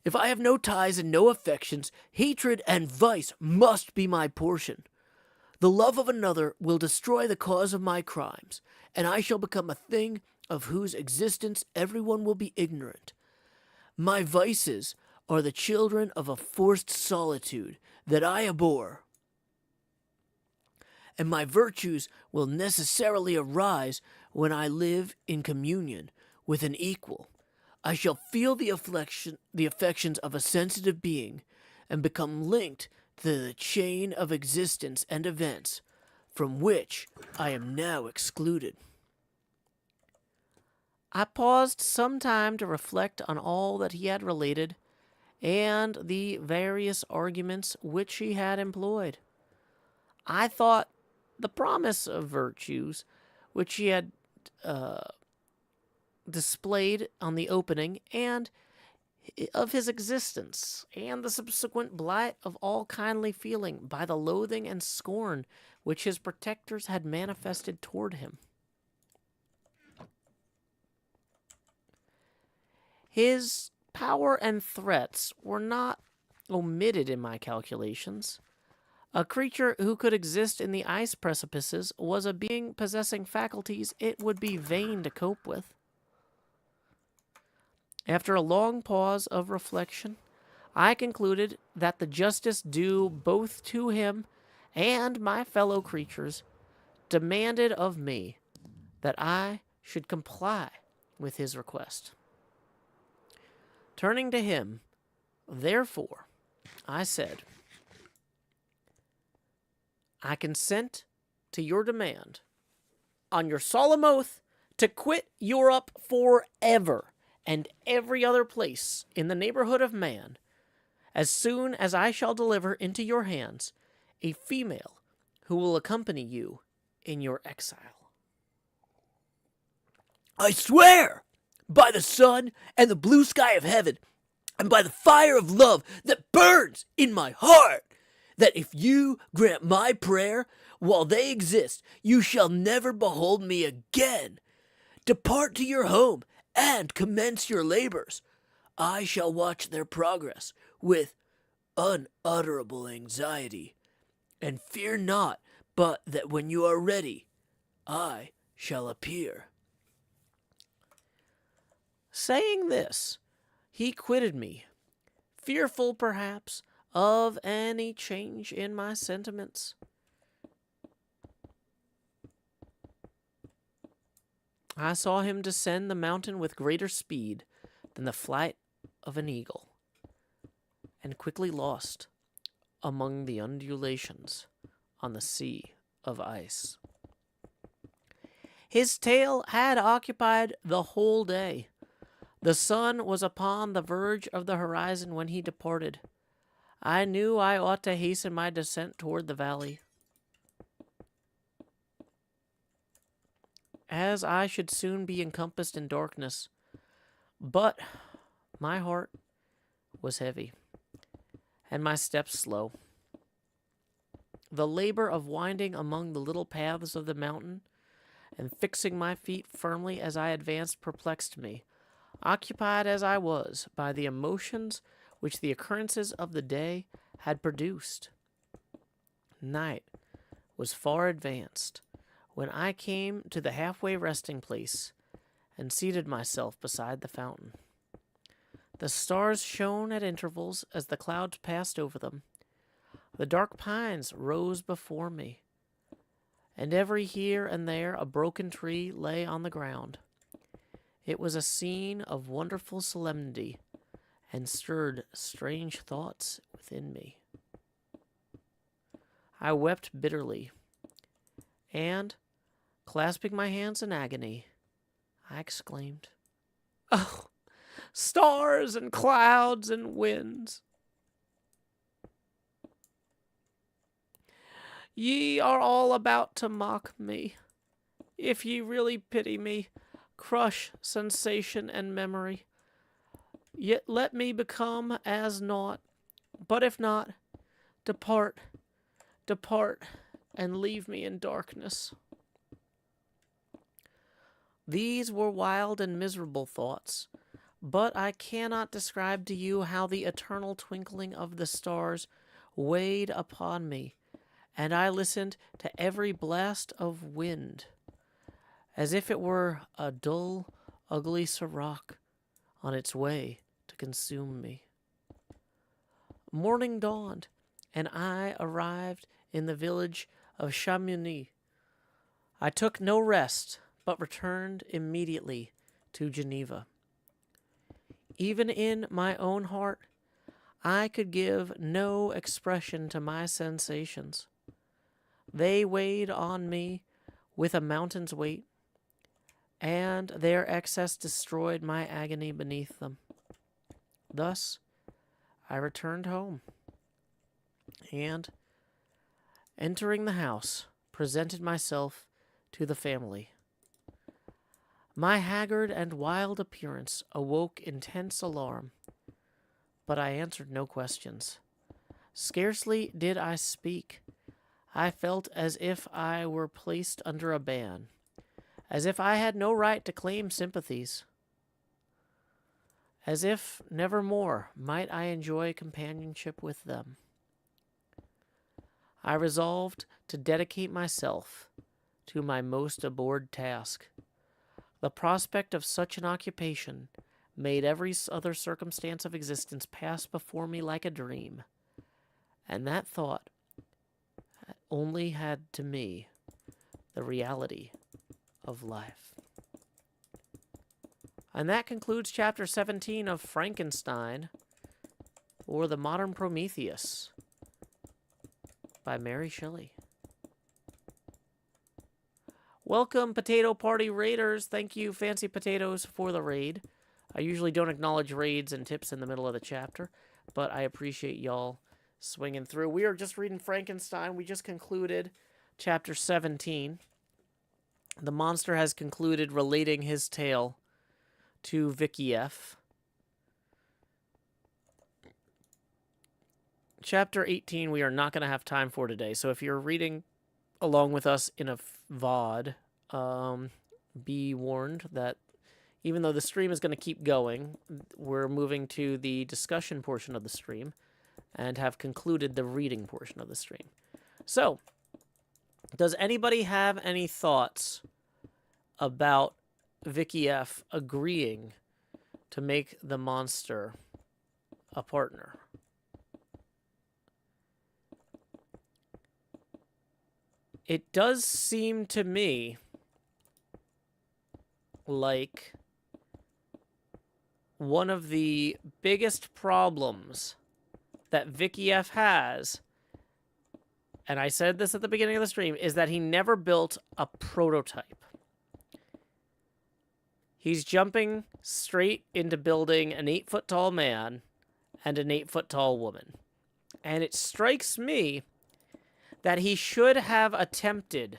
If I have no ties and no affections, hatred and vice must be my portion. The love of another will destroy the cause of my crimes, and I shall become a thing of whose existence everyone will be ignorant. My vices are the children of a forced solitude that I abhor, and my virtues will necessarily arise when I live in communion with an equal. I shall feel the affections of a sensitive being, and become linked to the chain of existence and events from which I am now excluded. I paused some time to reflect on all that he had related and the various arguments which he had employed. I thought the promise of virtues which he had displayed on the opening, and of his existence, and the subsequent blight of all kindly feeling by the loathing and scorn which his protectors had manifested toward him. His power and threats were not omitted in my calculations. A creature who could exist in the ice precipices was a being possessing faculties it would be vain to cope with. After a long pause of reflection, I concluded that the justice due both to him and my fellow creatures demanded of me that I should comply with his request. Turning to him, therefore, I said, I consent to your demand, on your solemn oath, to quit Europe forever and every other place in the neighborhood of man, as soon as I shall deliver into your hands a female who will accompany you in your exile. I swear, by the sun and the blue sky of heaven, and by the fire of love that burns in my heart, that if you grant my prayer while they exist, you shall never behold me again. Depart to your home and commence your labors. I shall watch their progress with unutterable anxiety, and fear not but that when you are ready, I shall appear. Saying this, he quitted me, fearful perhaps of any change in my sentiments. I saw him descend the mountain with greater speed than the flight of an eagle, and quickly lost among the undulations on the sea of ice. His tail had occupied the whole day. The sun was upon the verge of the horizon when he departed. I knew I ought to hasten my descent toward the valley, as I should soon be encompassed in darkness. But my heart was heavy, and my steps slow. The labor of winding among the little paths of the mountain and fixing my feet firmly as I advanced perplexed me, occupied as I was by the emotions which the occurrences of the day had produced. Night was far advanced when I came to the halfway resting place and seated myself beside the fountain. The stars shone at intervals as the clouds passed over them. The dark pines rose before me, and every here and there a broken tree lay on the ground. It was a scene of wonderful solemnity and stirred strange thoughts within me. I wept bitterly, and, clasping my hands in agony, I exclaimed, "Oh, stars and clouds and winds! Ye are all about to mock me. If ye really pity me, crush sensation and memory. Yet let me become as naught. But if not, depart, depart, and leave me in darkness." These were wild and miserable thoughts, but I cannot describe to you how the eternal twinkling of the stars weighed upon me, and I listened to every blast of wind, as if it were a dull, ugly sirocco on its way to consume me. Morning dawned, and I arrived in the village of Chamonix. I took no rest, but returned immediately to Geneva. Even in my own heart, I could give no expression to my sensations. They weighed on me with a mountain's weight, and their excess destroyed my agony beneath them. Thus, I returned home, and, entering the house, presented myself to the family. My haggard and wild appearance awoke intense alarm, but I answered no questions. Scarcely did I speak. I felt as if I were placed under a ban, as if I had no right to claim sympathies, as if never more might I enjoy companionship with them. I resolved to dedicate myself to my most abhorred task. The prospect of such an occupation made every other circumstance of existence pass before me like a dream, and that thought only had to me the reality of life. And that concludes chapter 17 of Frankenstein, or The Modern Prometheus, by Mary Shelley. Welcome, Potato Party Raiders. Thank you, Fancy Potatoes, for the raid. I usually don't acknowledge raids and tips in the middle of the chapter, but I appreciate y'all swinging through. We are just reading Frankenstein. We just concluded chapter 17. The monster has concluded relating his tale to Vicky F. Chapter 18 we are not going to have time for today, so if you're reading along with us in a VOD, be warned that even though the stream is going to keep going, we're moving to the discussion portion of the stream and have concluded the reading portion of the stream. So, does anybody have any thoughts about Vicky F agreeing to make the monster a partner? It does seem to me like one of the biggest problems that Vicky F has, and I said this at the beginning of the stream, is that he never built a prototype. He's jumping straight into building an 8-foot-tall man and an 8-foot-tall woman. And it strikes me that he should have attempted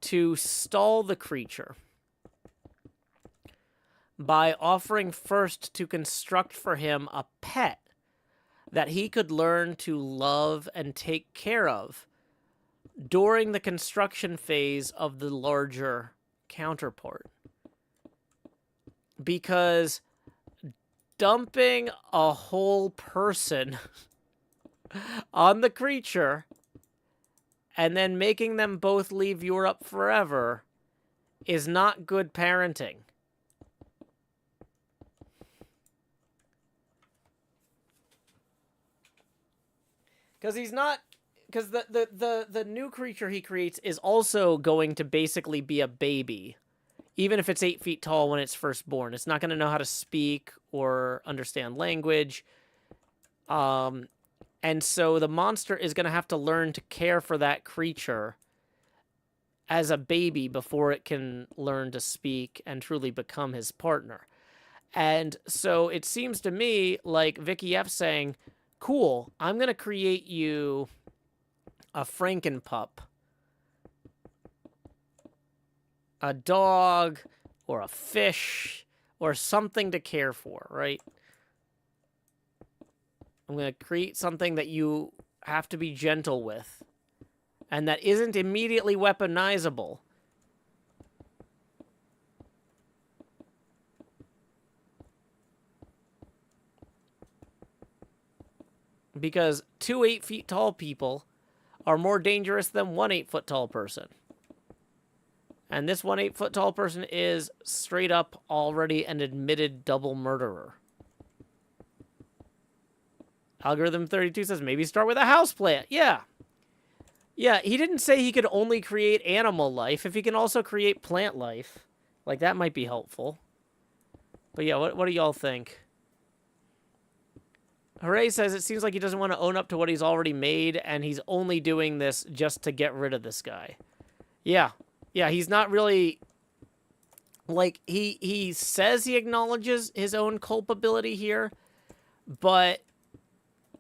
to stall the creature by offering first to construct for him a pet that he could learn to love and take care of during the construction phase of the larger counterpart. Because dumping a whole person on the creature and then making them both leave Europe forever is not good parenting. Because he's not... Because the new creature he creates is also going to basically be a baby. Even if it's 8 feet tall when it's first born. It's not going to know how to speak or understand language. And so the monster is going to have to learn to care for that creature as a baby before it can learn to speak and truly become his partner. And so it seems to me like Vicky F saying, cool, I'm going to create you a Frankenpup. A dog or a fish or something to care for, right? I'm going to create something that you have to be gentle with and that isn't immediately weaponizable. Because 2 8-feet-tall people are more dangerous than 1 8-foot-tall person. And this 1 8-foot-tall person is straight up already an admitted double murderer. Algorithm 32 says, maybe start with a houseplant. Yeah. Yeah, he didn't say he could only create animal life. If he can also create plant life, like, that might be helpful. But yeah, what do y'all think? Hooray says it seems like he doesn't want to own up to what he's already made, and he's only doing this just to get rid of this guy. Yeah. Yeah, he's not really... Like, he says he acknowledges his own culpability here, but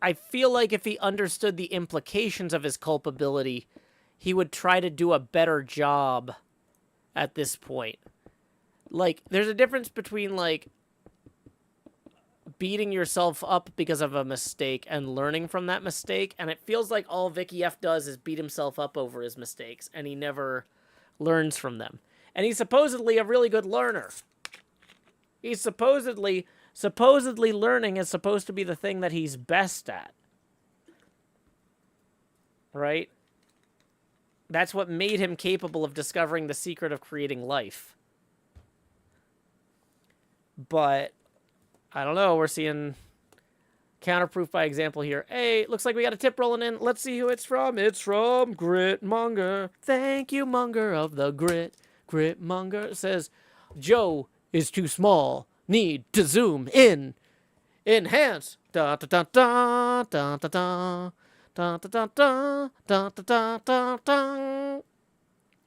I feel like if he understood the implications of his culpability, he would try to do a better job at this point. Like, there's a difference between, like, beating yourself up because of a mistake and learning from that mistake, and it feels like all Vicky F does is beat himself up over his mistakes, and he never learns from them. And he's supposedly a really good learner. He's supposedly learning is supposed to be the thing that he's best at. Right? That's what made him capable of discovering the secret of creating life. But I don't know, we're seeing counterproof by example here. Hey, looks like we got a tip rolling in. Let's see who it's from. It's from Gritmonger. Thank you, Monger of the Grit. Gritmonger says, Joe is too small. Need to zoom in. Enhance. Da da da da da da da. Da da da da da da da da.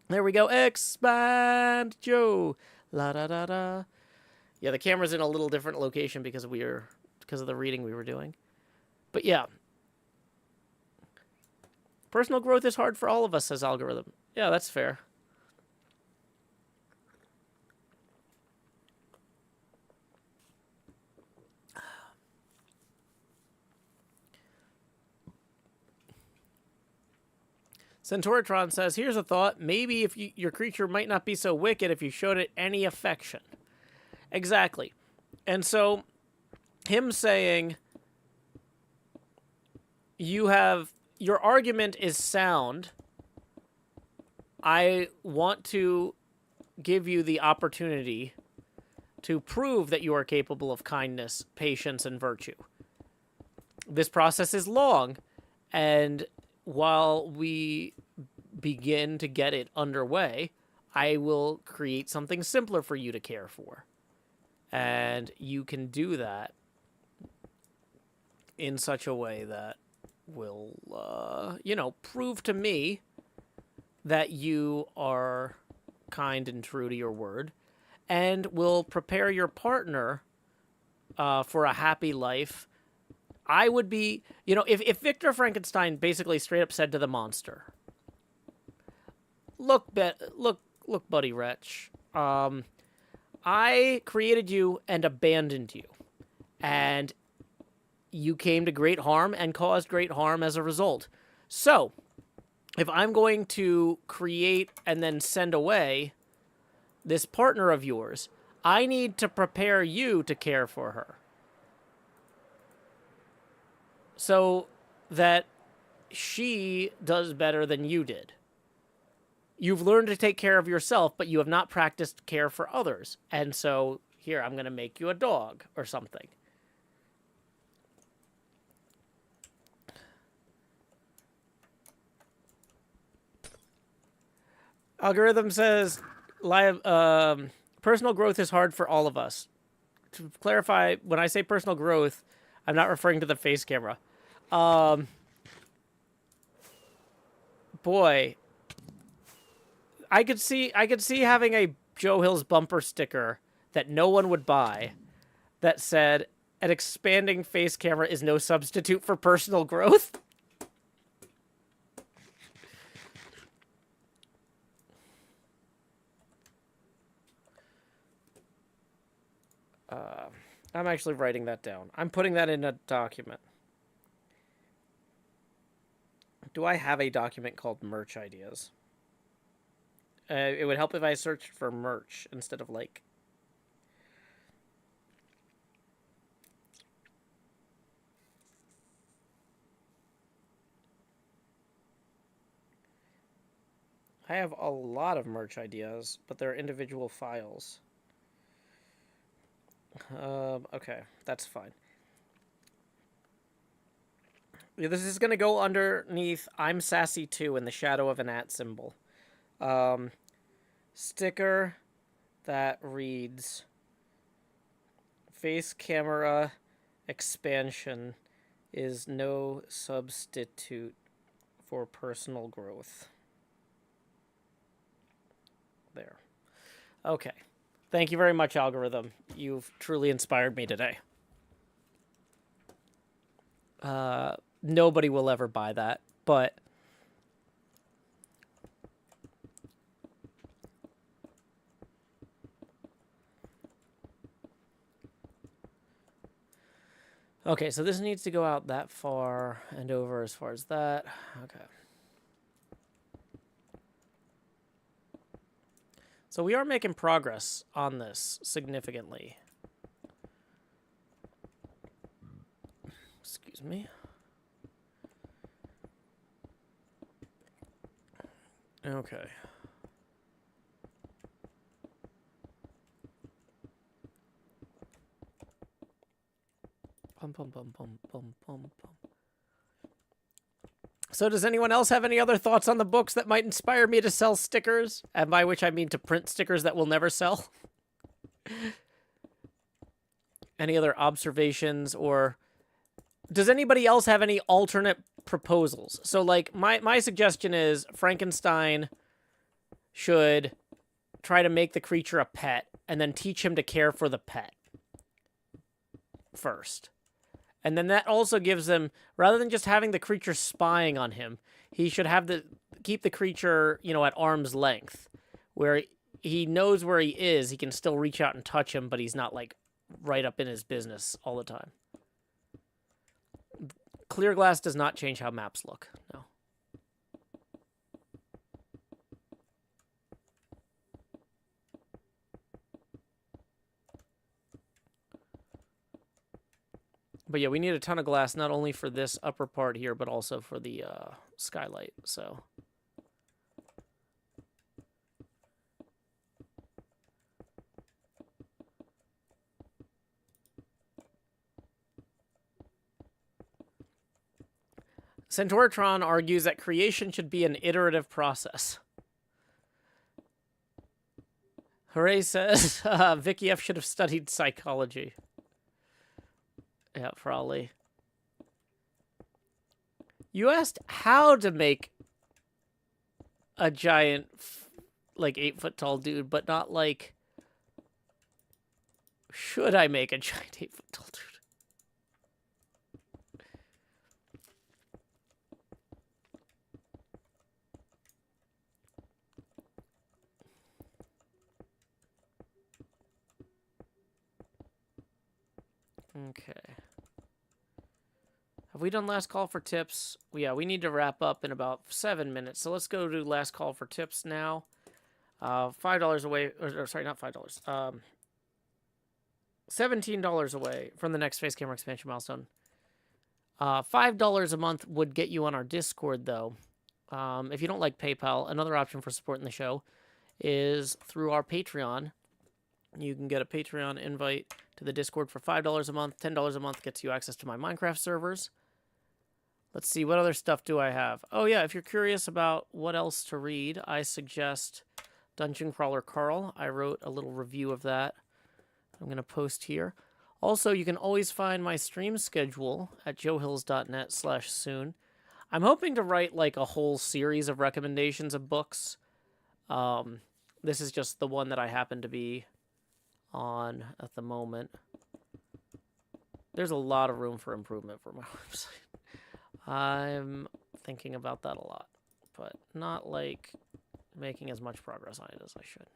There we go. Expand Joe. La da da da. Yeah, the camera's in a little different location because of the reading we were doing. But yeah. Personal growth is hard for all of us, says Algorithm. Yeah, that's fair. Centauratron says, here's a thought. Maybe if your creature might not be so wicked if you showed it any affection. Exactly. And so, him saying, your argument is sound. I want to give you the opportunity to prove that you are capable of kindness, patience, and virtue. This process is long, and while we begin to get it underway, I will create something simpler for you to care for. And you can do that in such a way that will, prove to me that you are kind and true to your word, and will prepare your partner for a happy life. I would be, if Victor Frankenstein basically straight up said to the monster, look, buddy wretch, I created you and abandoned you, and you came to great harm and caused great harm as a result. So, if I'm going to create and then send away this partner of yours, I need to prepare you to care for her, so that she does better than you did. You've learned to take care of yourself, but you have not practiced care for others. And so, here, I'm going to make you a dog or something. Algorithm says, personal growth is hard for all of us. To clarify, when I say personal growth, I'm not referring to the face camera. Boy, I could see having a Joe Hill's bumper sticker that no one would buy that said, an expanding face camera is no substitute for personal growth. I'm actually writing that down. I'm putting that in a document. Do I have a document called merch ideas? It would help if I searched for merch instead of like... I have a lot of merch ideas, but they're individual files. Okay, that's fine. This is going to go underneath I'm Sassy too in the shadow of an @ symbol. Sticker that reads face camera expansion is no substitute for personal growth. There. Okay. Thank you very much, algorithm. You've truly inspired me today. Nobody will ever buy that, but... Okay, so this needs to go out that far and over as far as that. Okay. So we are making progress on this significantly. Excuse me. Okay. Pum, pum, pum, pum, pum, pum, pum. So does anyone else have any other thoughts on the books that might inspire me to sell stickers? And by which I mean to print stickers that will never sell? Any other observations, or does anybody else have any alternate proposals? So like my suggestion is Frankenstein should try to make the creature a pet and then teach him to care for the pet first. And then that also gives them, rather than just having the creature spying on him, he should have keep the creature, at arm's length, where he knows where he is. He can still reach out and touch him, but he's not like right up in his business all the time. Clear glass does not change how maps look. No. But yeah, we need a ton of glass, not only for this upper part here, but also for the skylight, so... Centauratron argues that creation should be an iterative process. Hooray says Vicky F should have studied psychology. Yeah, probably. You asked how to make a giant, like 8-foot tall dude, but not like, should I make a giant 8-foot tall dude? Okay. Have we done last call for tips? Yeah, we need to wrap up in about 7 minutes. So let's go to last call for tips now. $5 away, or sorry, not $5. $17 away from the next face camera expansion milestone. $5 a month would get you on our Discord, though. If you don't like PayPal, another option for supporting the show is through our Patreon. You can get a Patreon invite to the Discord for $5 a month. $10 a month gets you access to my Minecraft servers. Let's see, what other stuff do I have? Oh yeah, if you're curious about what else to read, I suggest Dungeon Crawler Carl. I wrote a little review of that. I'm going to post here. Also, you can always find my stream schedule at joehills.net/soon. I'm hoping to write like a whole series of recommendations of books. This is just the one that I happen to be on at the moment. There's a lot of room for improvement for my website. I'm thinking about that a lot, but not like making as much progress on it as I should.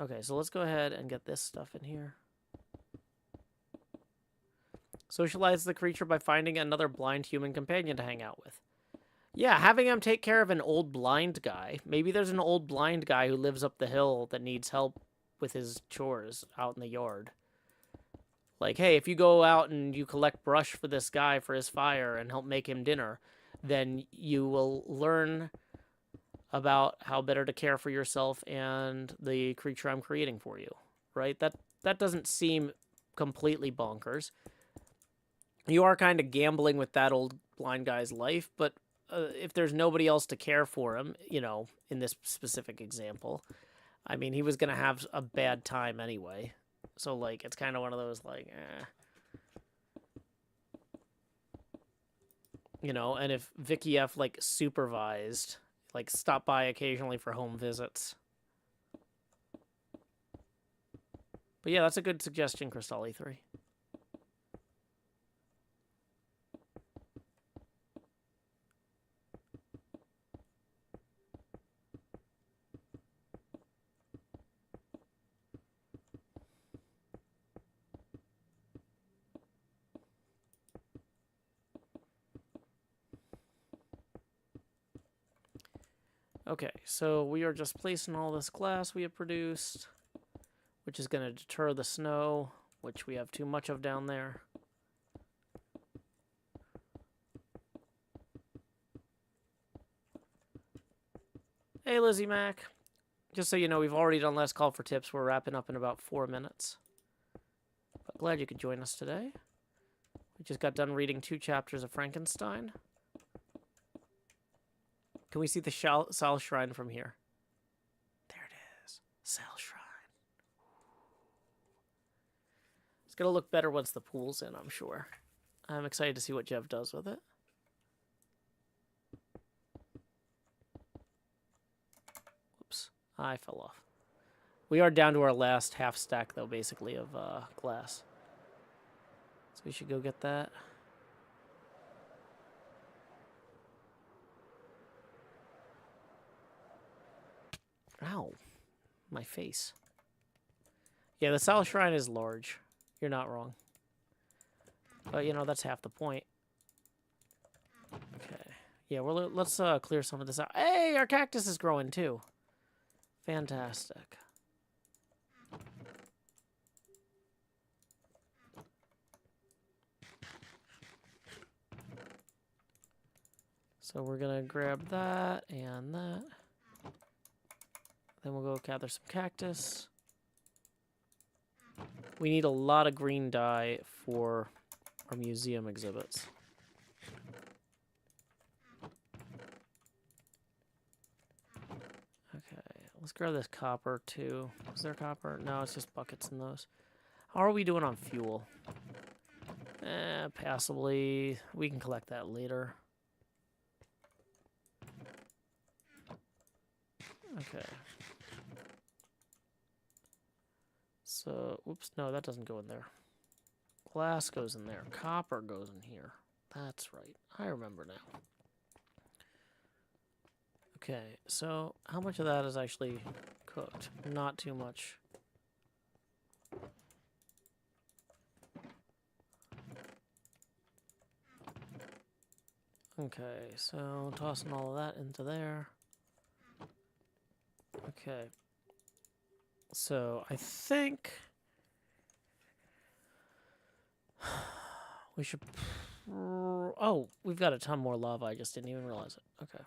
Okay, so let's go ahead and get this stuff in here. Socialize the creature by finding another blind human companion to hang out with. Yeah, having him take care of an old blind guy. Maybe there's an old blind guy who lives up the hill that needs help with his chores out in the yard. Like, hey, if you go out and you collect brush for this guy for his fire and help make him dinner, then you will learn about how better to care for yourself and the creature I'm creating for you, right? That doesn't seem completely bonkers. You are kind of gambling with that old blind guy's life, but if there's nobody else to care for him, you know, in this specific example, I mean, he was going to have a bad time anyway. So, like, it's kind of one of those, like, You know, and if Vicky F, like, supervised, like, stopped by occasionally for home visits. But yeah, that's a good suggestion, Crystalli 3. Okay, so we are just placing all this glass we have produced, which is going to deter the snow, which we have too much of down there. Hey, Lizzie Mac. Just so you know, we've already done last call for tips. We're wrapping up in about 4 minutes. But glad you could join us today. We just got done reading 2 chapters of Frankenstein. Can we see the Sal Shrine from here? There it is. Sal Shrine. It's going to look better once the pool's in, I'm sure. I'm excited to see what Jev does with it. Whoops. I fell off. We are down to our last half stack, though, basically, of glass. So we should go get that. Ow. My face. Yeah, the Sal Shrine is large. You're not wrong. But, you know, that's half the point. Okay. Yeah, well, let's clear some of this out. Hey, our cactus is growing, too. Fantastic. So we're going to grab that and that. Then we'll go gather some cactus. We need a lot of green dye for our museum exhibits. Okay, let's grab this copper too. Is there copper? No, it's just buckets in those. How are we doing on fuel? Passably. We can collect that later. Okay. So, oops, no, that doesn't go in there. Glass goes in there. Copper goes in here. That's right. I remember now. Okay, so how much of that is actually cooked? Not too much. Okay, so tossing all of that into there. Okay. So I think we should... Oh, we've got a ton more lava. I just didn't even realize it. Okay.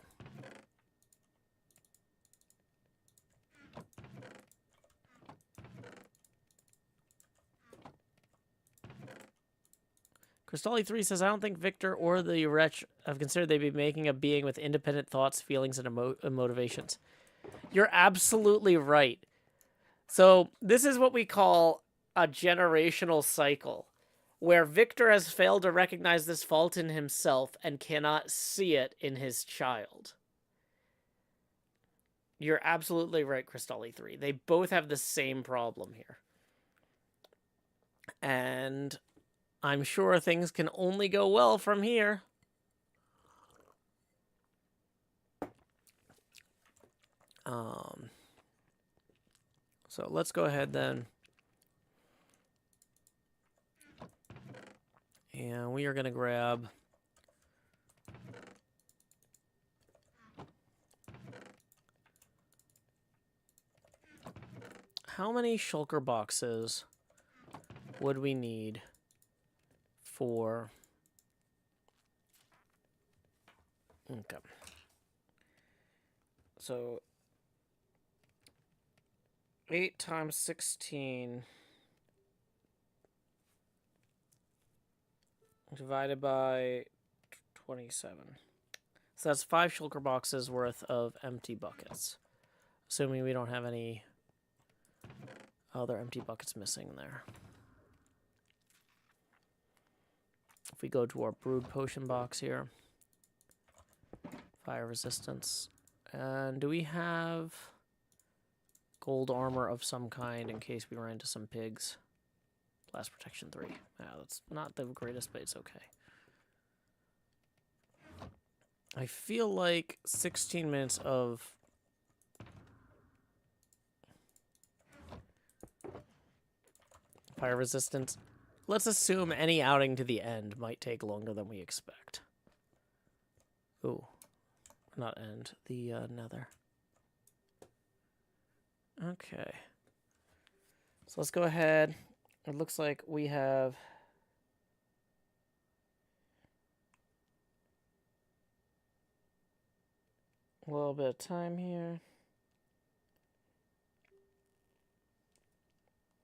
Cristalli3 says, I don't think Victor or the wretch have considered they'd be making a being with independent thoughts, feelings, and motivations. You're absolutely right. So this is what we call a generational cycle, where Victor has failed to recognize this fault in himself and cannot see it in his child. You're absolutely right, Cristalli3. They both have the same problem here. And I'm sure things can only go well from here. So let's go ahead then. And we are going to grab... How many shulker boxes would we need for... Okay. So 8 times 16 divided by 27. So that's 5 shulker boxes worth of empty buckets. Assuming we don't have any other empty buckets missing there. If we go to our brewed potion box here. Fire resistance. And do we have gold armor of some kind in case we run into some pigs? Blast protection 3. Yeah, that's not the greatest, but it's okay. I feel like 16 minutes of fire resistance. Let's assume any outing to the end might take longer than we expect. Ooh. Not end. The nether. Okay. So let's go ahead. It looks like we have... a little bit of time here.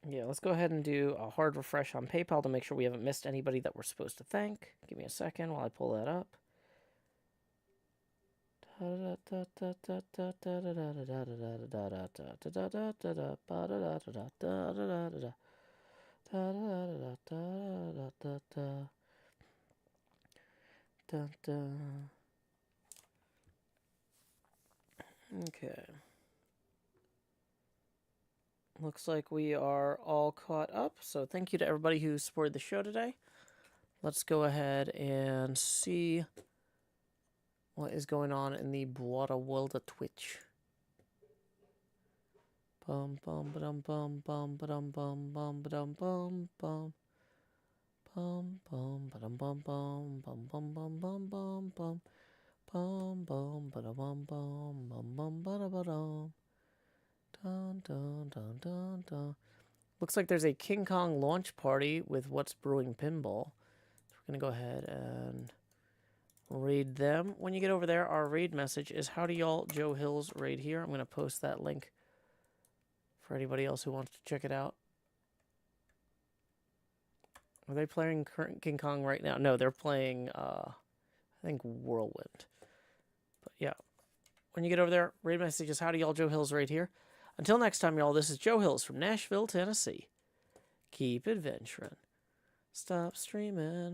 Yeah, let's go ahead and do a hard refresh on PayPal to make sure we haven't missed anybody that we're supposed to thank. Give me a second while I pull that up. Okay. Looks like we are all caught up, so thank you to everybody who supported the show today. Let's go ahead and see what is going on in the Blood World of Twitch. Bum bum ba-dum bum bum ba-dum bum bum ba-dum bum bum bum bum ba-dum bum bum bum bum bum bum bum bum bum bum ba-dum bum bum bum bum ba-da-ba-dum. Dun dun dun dun dun. Looks like there's a King Kong launch party with What's Brewing Pinball. So we're gonna go ahead and raid them. When you get over there, our raid message is howdy y'all, Joe Hill's raid here. I'm gonna post that link for anybody else who wants to check it out. Are they playing current King Kong right now? No, they're playing I think Whirlwind. But yeah. when you get over there, read messages. Howdy, y'all. Joe Hills right here. Until next time, y'all, this is Joe Hills from Nashville, Tennessee. Keep adventuring. Stop streaming.